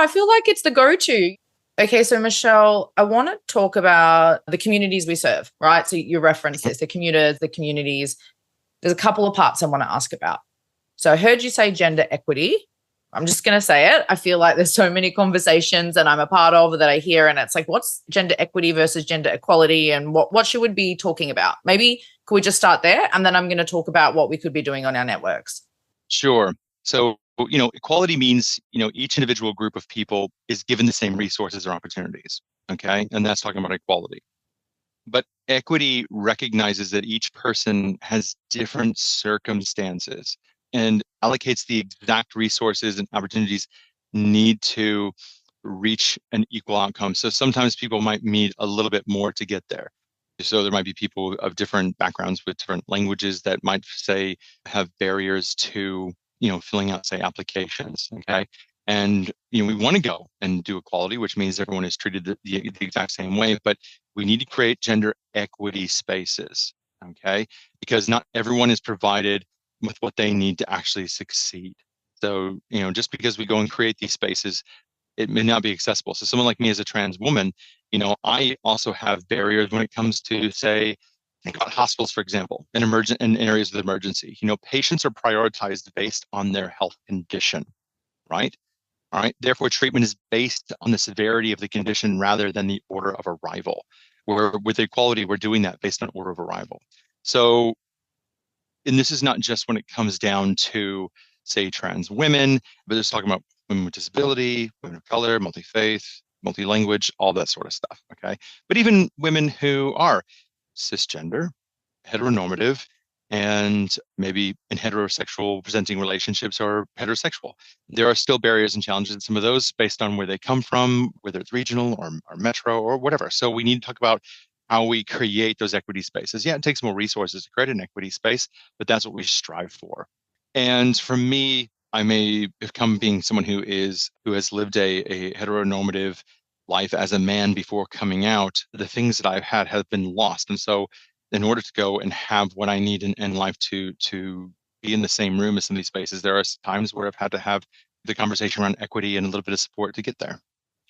C: feel like it's the go-to. Okay, so Michelle, I want to talk about the communities we serve, right? So you referenced this, the commuters, the communities. There's a couple of parts I want to ask about. So I heard you say gender equity. I'm just going to say it. I feel like there's so many conversations that I'm a part of that I hear, and it's like, what's gender equity versus gender equality, and what should we be talking about? Maybe could we just start there, and then I'm going to talk about what we could be doing on our networks.
B: Sure. So, equality means, each individual group of people is given the same resources or opportunities. Okay. And that's talking about equality. But equity recognizes that each person has different circumstances and allocates the exact resources and opportunities need to reach an equal outcome. So sometimes people might need a little bit more to get there. So there might be people of different backgrounds with different languages that might say have barriers to, filling out, say, applications. Okay. And, we want to go and do equality, which means everyone is treated the exact same way, but we need to create gender equity spaces. Okay. Because not everyone is provided with what they need to actually succeed. So, just because we go and create these spaces, it may not be accessible. So someone like me as a trans woman, I also have barriers when it comes to, say, think about hospitals, for example, in areas of emergency. Patients are prioritized based on their health condition, right? All right. Therefore, treatment is based on the severity of the condition rather than the order of arrival. Where with equality, we're doing that based on order of arrival. So, and this is not just when it comes down to, say, trans women, but it's talking about women with disability, women of color, multi-faith, multi-language, all that sort of stuff. Okay. But even women who are cisgender, heteronormative, and maybe in heterosexual presenting relationships or heterosexual. There are still barriers and challenges in some of those based on where they come from, whether it's regional or metro or whatever. So we need to talk about how we create those equity spaces. Yeah, it takes more resources to create an equity space, but that's what we strive for. And for me, I may become being someone who has lived a heteronormative life as a man before coming out. The things that I've had have been lost. And so in order to go and have what I need in life to be in the same room as some of these spaces, there are times where I've had to have the conversation around equity and a little bit of support to get there.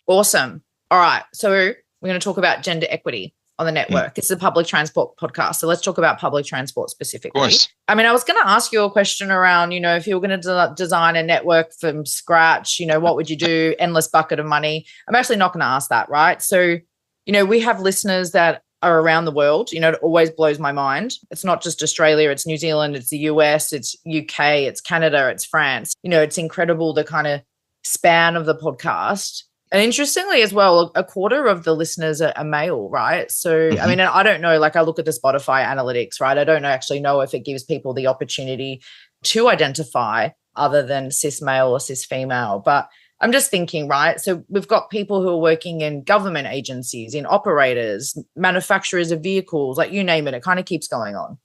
C: Awesome. All right. So we're going to talk about gender equity on the network. This is a public transport podcast. So let's talk about public transport specifically.
B: Of course.
C: I mean, I was going to ask you a question around, if you were going to design a network from scratch, what would you do? Endless bucket of money. I'm actually not going to ask that, right? So, we have listeners that are around the world. It always blows my mind. It's not just Australia, it's New Zealand, it's the US, it's UK, it's Canada, it's France. It's incredible the kind of span of the podcast. And interestingly as well, a quarter of the listeners are male, right? So, I mean, I don't know, I look at the Spotify analytics, right? I don't actually know if it gives people the opportunity to identify other than cis male or cis female, but I'm just thinking, right? So we've got people who are working in government agencies, in operators, manufacturers of vehicles, you name it, it kind of keeps going on.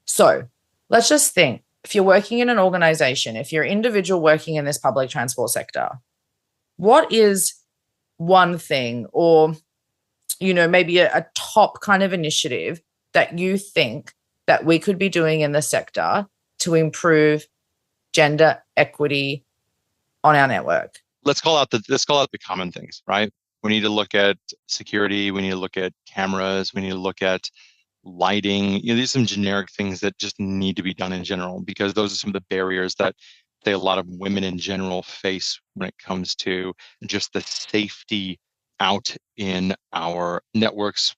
C: So let's just think, if you're working in an organization, if you're an individual working in this public transport sector, what is one thing or, maybe a top kind of initiative that you think that we could be doing in the sector to improve gender equity on our network?
B: Let's call out the common things, right? We need to look at security. We need to look at cameras. We need to look at lighting. These are some generic things that just need to be done in general, because those are some of the barriers that a lot of women in general face when it comes to just the safety out in our networks,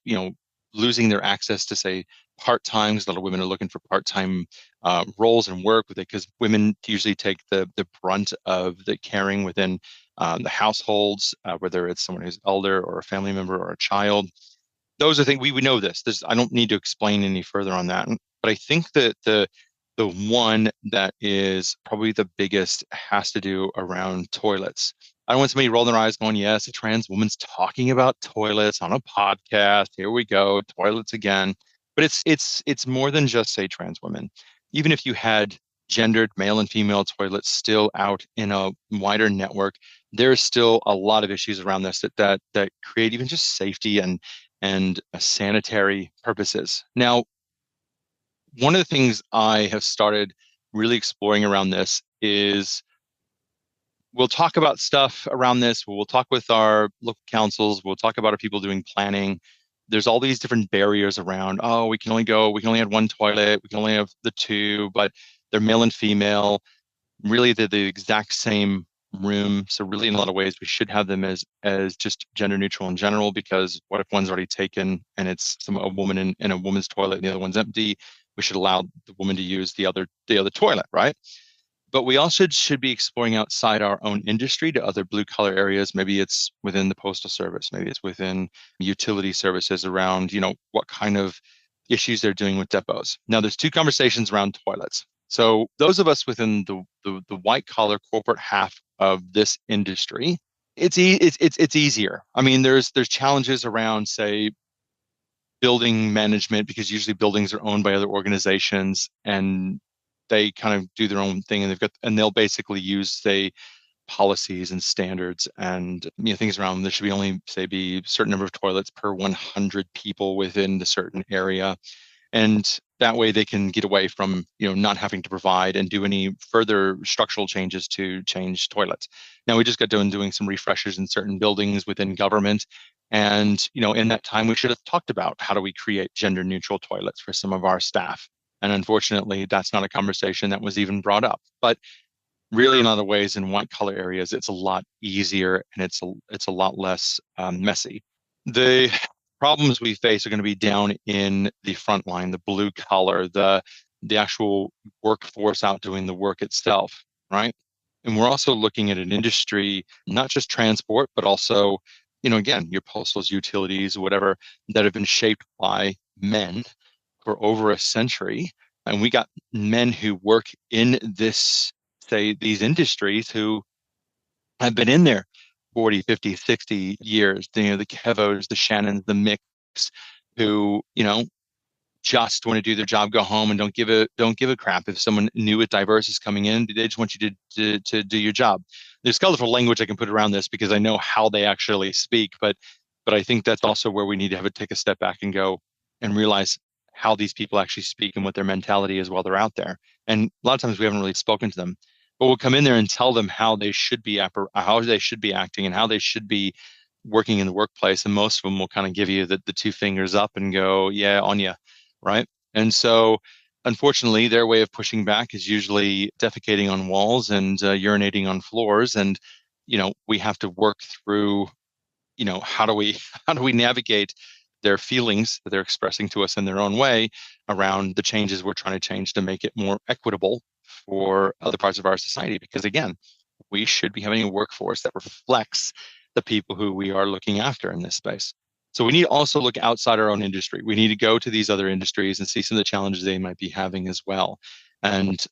B: losing their access to, say, part-time. A lot of women are looking for part-time roles and work with it, because women usually take the brunt of the caring within the households, whether it's someone who's elder or a family member or a child. Those are things we know this. I don't need to explain any further on that. But I think that the one that is probably the biggest has to do around toilets. I don't want somebody rolling their eyes going, yes, a trans woman's talking about toilets on a podcast. Here we go, toilets again. But it's more than just, say, trans women. Even if you had gendered male and female toilets still out in a wider network, there's still a lot of issues around this that create even just safety and sanitary purposes. Now, one of the things I have started really exploring around this is we'll talk about stuff around this. We'll talk with our local councils. We'll talk about our people doing planning. There's all these different barriers around, oh, we can only have one toilet. We can only have the two, but they're male and female. Really, they're the exact same room. So really, in a lot of ways, we should have them as just gender neutral in general, because what if one's already taken and it's a woman in a woman's toilet and the other one's empty? We should allow the woman to use the other toilet, right? But we also should be exploring outside our own industry to other blue collar areas. Maybe it's within the postal service. Maybe it's within utility services around, what kind of issues they're doing with depots. Now, there's two conversations around toilets. So those of us within the white collar corporate half of this industry, it's easier. I mean, there's challenges around, say, building management, because usually buildings are owned by other organizations and they kind of do their own thing, and they'll basically use, say, policies and standards and things around. There should be only, say, be a certain number of toilets per 100 people within the certain area, and that way they can get away from not having to provide and do any further structural changes to change toilets. Now, we just got done doing some refreshes in certain buildings within government, and in that time we should have talked about how do we create gender neutral toilets for some of our staff. And unfortunately, that's not a conversation that was even brought up. But really, in other ways, in white collar areas, it's a lot easier and it's a lot less messy. The problems we face are going to be down in the front line, the blue collar, the actual workforce out doing the work itself, right? And we're also looking at an industry, not just transport, but also, again, your postals, utilities, whatever, that have been shaped by men for over a century. And we got men who work in this, say, these industries who have been in there 40, 50, 60 years, the Kevos, the Shannons, the Micks, who, just want to do their job, go home, and don't give a crap if someone new with diverse is coming in. They just want you to do your job. There's colorful language I can put around this because I know how they actually speak, but I think that's also where we need to take a step back and go and realize how these people actually speak and what their mentality is while they're out there. And a lot of times we haven't really spoken to them, but we'll come in there and tell them how they should be acting and how they should be working in the workplace. And most of them will kind of give you the two fingers up and go, yeah, on you, right? And so unfortunately, their way of pushing back is usually defecating on walls and urinating on floors. And, we have to work through, how do we navigate their feelings that they're expressing to us in their own way around the changes we're trying to change to make it more equitable for other parts of our society. Because again, we should be having a workforce that reflects the people who we are looking after in this space. So we need to also look outside our own industry. We need to go to these other industries and see some of the challenges they might be having as well. And,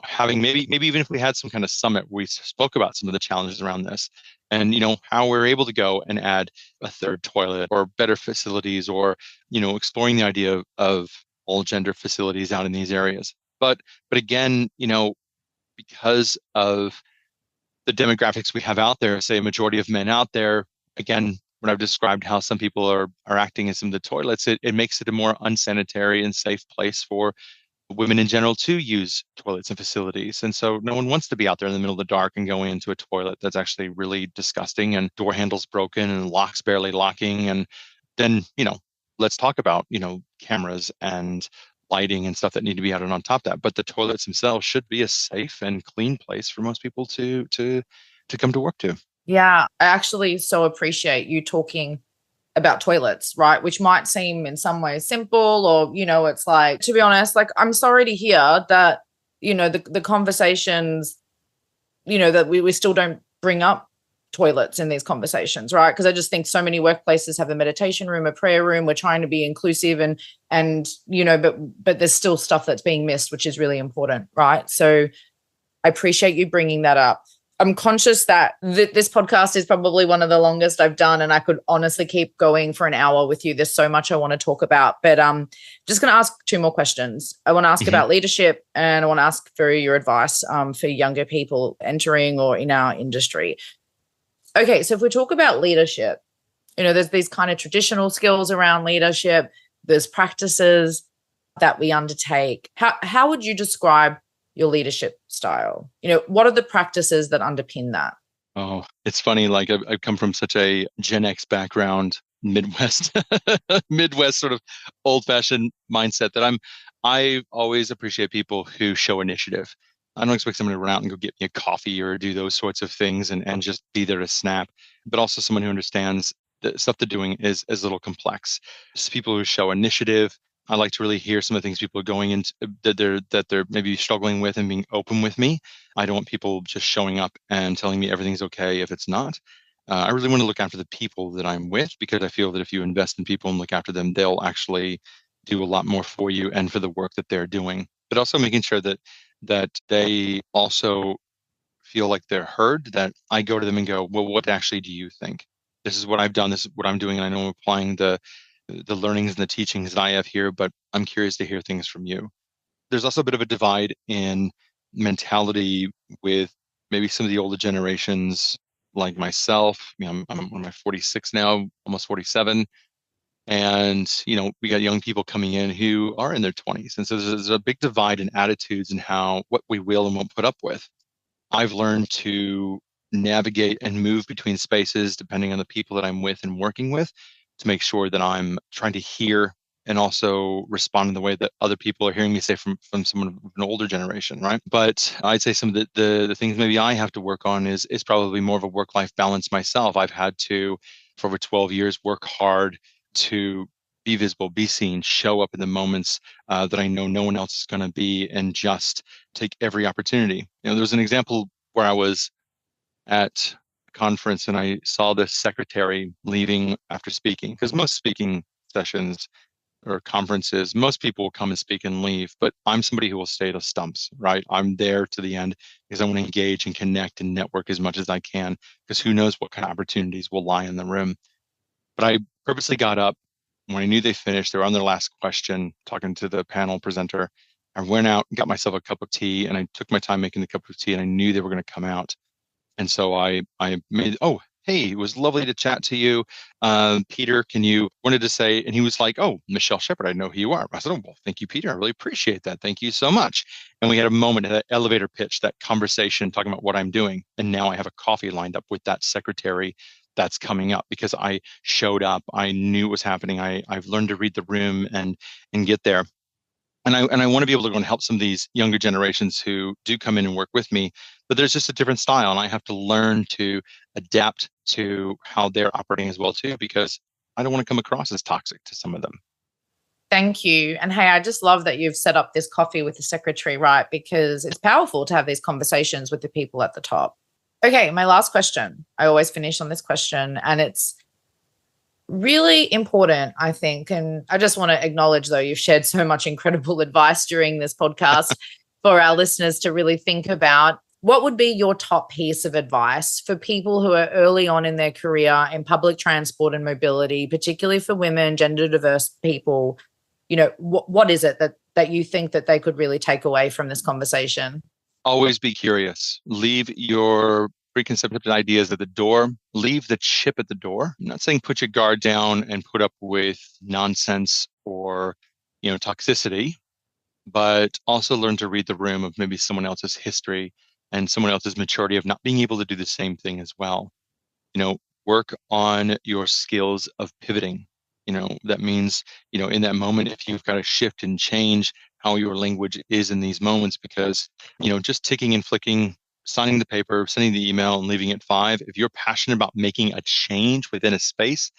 B: having maybe even if we had some kind of summit where we spoke about some of the challenges around this and, how we're able to go and add a third toilet or better facilities or, exploring the idea of all gender facilities out in these areas. But again, because of the demographics we have out there, say a majority of men out there, again, when I've described how some people are acting in some of the toilets, it makes it a more unsanitary and safe place for women in general to use toilets and facilities. And so no one wants to be out there in the middle of the dark and going into a toilet that's actually really disgusting and door handles broken and locks barely locking. And then, let's talk about, cameras and lighting and stuff that need to be added on top of that. But the toilets themselves should be a safe and clean place for most people to come to work to.
C: Yeah, I actually so appreciate you talking about toilets, right? Which might seem in some ways simple or, it's like, to be honest, like, I'm sorry to hear that, the conversations, that we still don't bring up toilets in these conversations, right? Because I just think so many workplaces have a meditation room, a prayer room. We're trying to be inclusive and but there's still stuff that's being missed, which is really important, right? So I appreciate you bringing that up. I'm conscious that this podcast is probably one of the longest I've done, and I could honestly keep going for an hour with you. There's so much I want to talk about, but just going to ask two more questions. I want to ask about leadership, and I want to ask for your advice for younger people entering or in our industry. Okay, so if we talk about leadership, there's these kind of traditional skills around leadership. There's practices that we undertake. How would you describe your leadership style? What are the practices that underpin that?
B: Oh, it's funny. Like I've come from such a Gen X background, Midwest, Midwest sort of old-fashioned mindset that I always appreciate people who show initiative. I don't expect someone to run out and go get me a coffee or do those sorts of things and just be there to snap, but also someone who understands the stuff they're doing is a little complex. Just people who show initiative. I like to really hear some of the things people are going into that they're maybe struggling with and being open with me. I don't want people just showing up and telling me everything's okay if it's not. I really want to look after the people that I'm with, because I feel that if you invest in people and look after them, they'll actually do a lot more for you and for the work that they're doing. But also making sure that they also feel like they're heard, that I go to them and go, well, what actually do you think? This is what I've done. This is what I'm doing. And I know I'm applying the learnings and the teachings that I have here, but I'm curious to hear things from you. There's also a bit of a divide in mentality with maybe some of the older generations like myself. I'm on my 46 now, almost 47. And, we got young people coming in who are in their 20s. And so there's a big divide in attitudes and what we will and won't put up with. I've learned to navigate and move between spaces depending on the people that I'm with and working with, to make sure that I'm trying to hear and also respond in the way that other people are hearing me say from someone of an older generation, right? But I'd say some of the things maybe I have to work on is probably more of a work-life balance myself. I've had to, for over 12 years, work hard to be visible, be seen, show up in the moments that I know no one else is going to be, and just take every opportunity. There was an example where I was at conference and I saw this secretary leaving after speaking, because most speaking sessions or conferences, most people will come and speak and leave, but I'm somebody who will stay to stumps, right? I'm there to the end because I want to engage and connect and network as much as I can, because who knows what kind of opportunities will lie in the room. But I purposely got up when I knew they finished. They were on their last question, talking to the panel presenter. I went out and got myself a cup of tea, and I took my time making the cup of tea, and I knew they were going to come out. And so I made, oh, hey, it was lovely to chat to you. Peter, wanted to say, and he was like, oh, Michelle Sheppard, I know who you are. I said, oh, well, thank you, Peter. I really appreciate that. Thank you so much. And we had a moment, that elevator pitch, that conversation, talking about what I'm doing. And now I have a coffee lined up with that secretary that's coming up, because I showed up. I knew what was happening. I've learned to read the room and get there. And I want to be able to go and help some of these younger generations who do come in and work with me, but there's just a different style, and I have to learn to adapt to how they're operating as well too, because I don't want to come across as toxic to some of them.
C: Thank you. And hey, I just love that you've set up this coffee with the secretary, right? Because it's powerful to have these conversations with the people at the top. Okay, my last question. I always finish on this question, and it's really important, I think. And I just want to acknowledge, though, you've shared so much incredible advice during this podcast for our listeners to really think about. What would be your top piece of advice for people who are early on in their career in public transport and mobility, particularly for women, gender diverse people? What is it that you think that they could really take away from this conversation?
B: Always be curious. Leave your preconceived ideas at the door. Leave the chip at the door. I'm not saying put your guard down and put up with nonsense or, toxicity, but also learn to read the room of maybe someone else's history and someone else's maturity of not being able to do the same thing as well. Work on your skills of pivoting. That means, in that moment, if you've got to shift and change how your language is in these moments, because, just ticking and flicking, signing the paper, sending the email, and leaving at 5, if you're passionate about making a change within a space,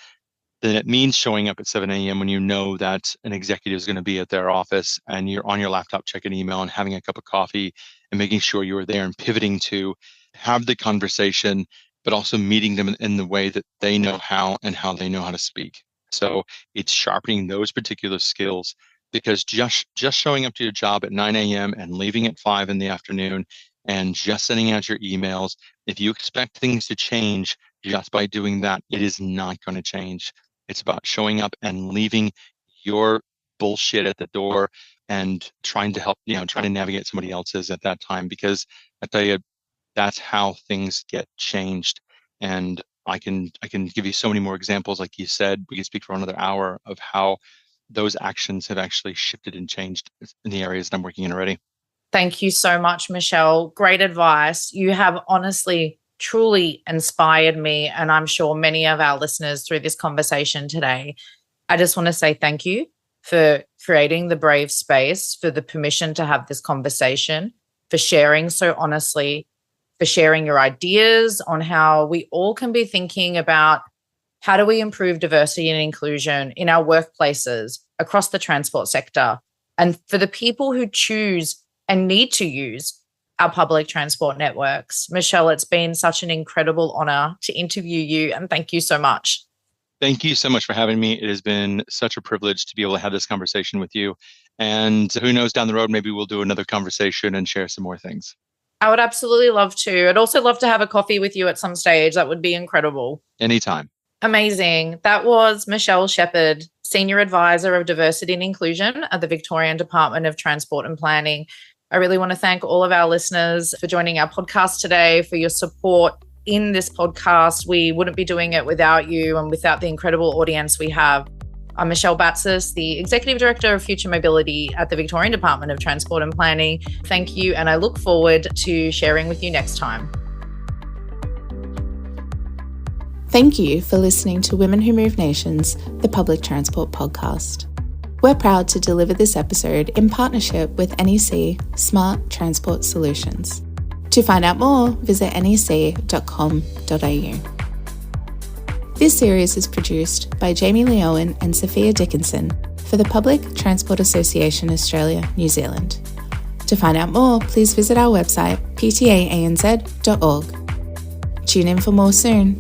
B: then it means showing up at 7 a.m. when you know that an executive is going to be at their office, and you're on your laptop checking email and having a cup of coffee and making sure you're there and pivoting to have the conversation but also meeting them in the way that they know how and how they know how to speak. So it's sharpening those particular skills, because just showing up to your job at 9 a.m. and leaving at 5 in the afternoon and just sending out your emails, if you expect things to change just by doing that, it is not going to change. It's about showing up and leaving your bullshit at the door and trying to help, trying to navigate somebody else's at that time, because I tell you, that's how things get changed. And I can give you so many more examples. Like you said, we can speak for another hour of how those actions have actually shifted and changed in the areas that I'm working in already.
C: Thank you so much, Michelle. Great advice. You have honestly, truly inspired me, and I'm sure many of our listeners through this conversation today. I just want to say thank you for creating the brave space, for the permission to have this conversation, for sharing so honestly, for sharing your ideas on how we all can be thinking about how do we improve diversity and inclusion in our workplaces across the transport sector, and for the people who choose and need to use our public transport networks. Michelle, it's been such an incredible honor to interview you, and thank you so much.
B: Thank you so much for having me. It has been such a privilege to be able to have this conversation with you. And who knows, down the road, maybe we'll do another conversation and share some more things.
C: I would absolutely love to. I'd also love to have a coffee with you at some stage. That would be incredible.
B: Anytime.
C: Amazing. That was Michelle Sheppard, Senior Advisor of Diversity and Inclusion at the Victorian Department of Transport and Planning. I really want to thank all of our listeners for joining our podcast today, for your support in this podcast. We wouldn't be doing it without you and without the incredible audience we have. I'm Michelle Batsis, the Executive Director of Future Mobility at the Victorian Department of Transport and Planning. Thank you, and I look forward to sharing with you next time.
A: Thank you for listening to Women Who Move Nations, the Public Transport Podcast. We're proud to deliver this episode in partnership with NEC Smart Transport Solutions. To find out more, visit nec.com.au. This series is produced by Jamie Leowen and Sophia Dickinson for the Public Transport Association Australia, New Zealand. To find out more, please visit our website ptaanz.org. Tune in for more soon.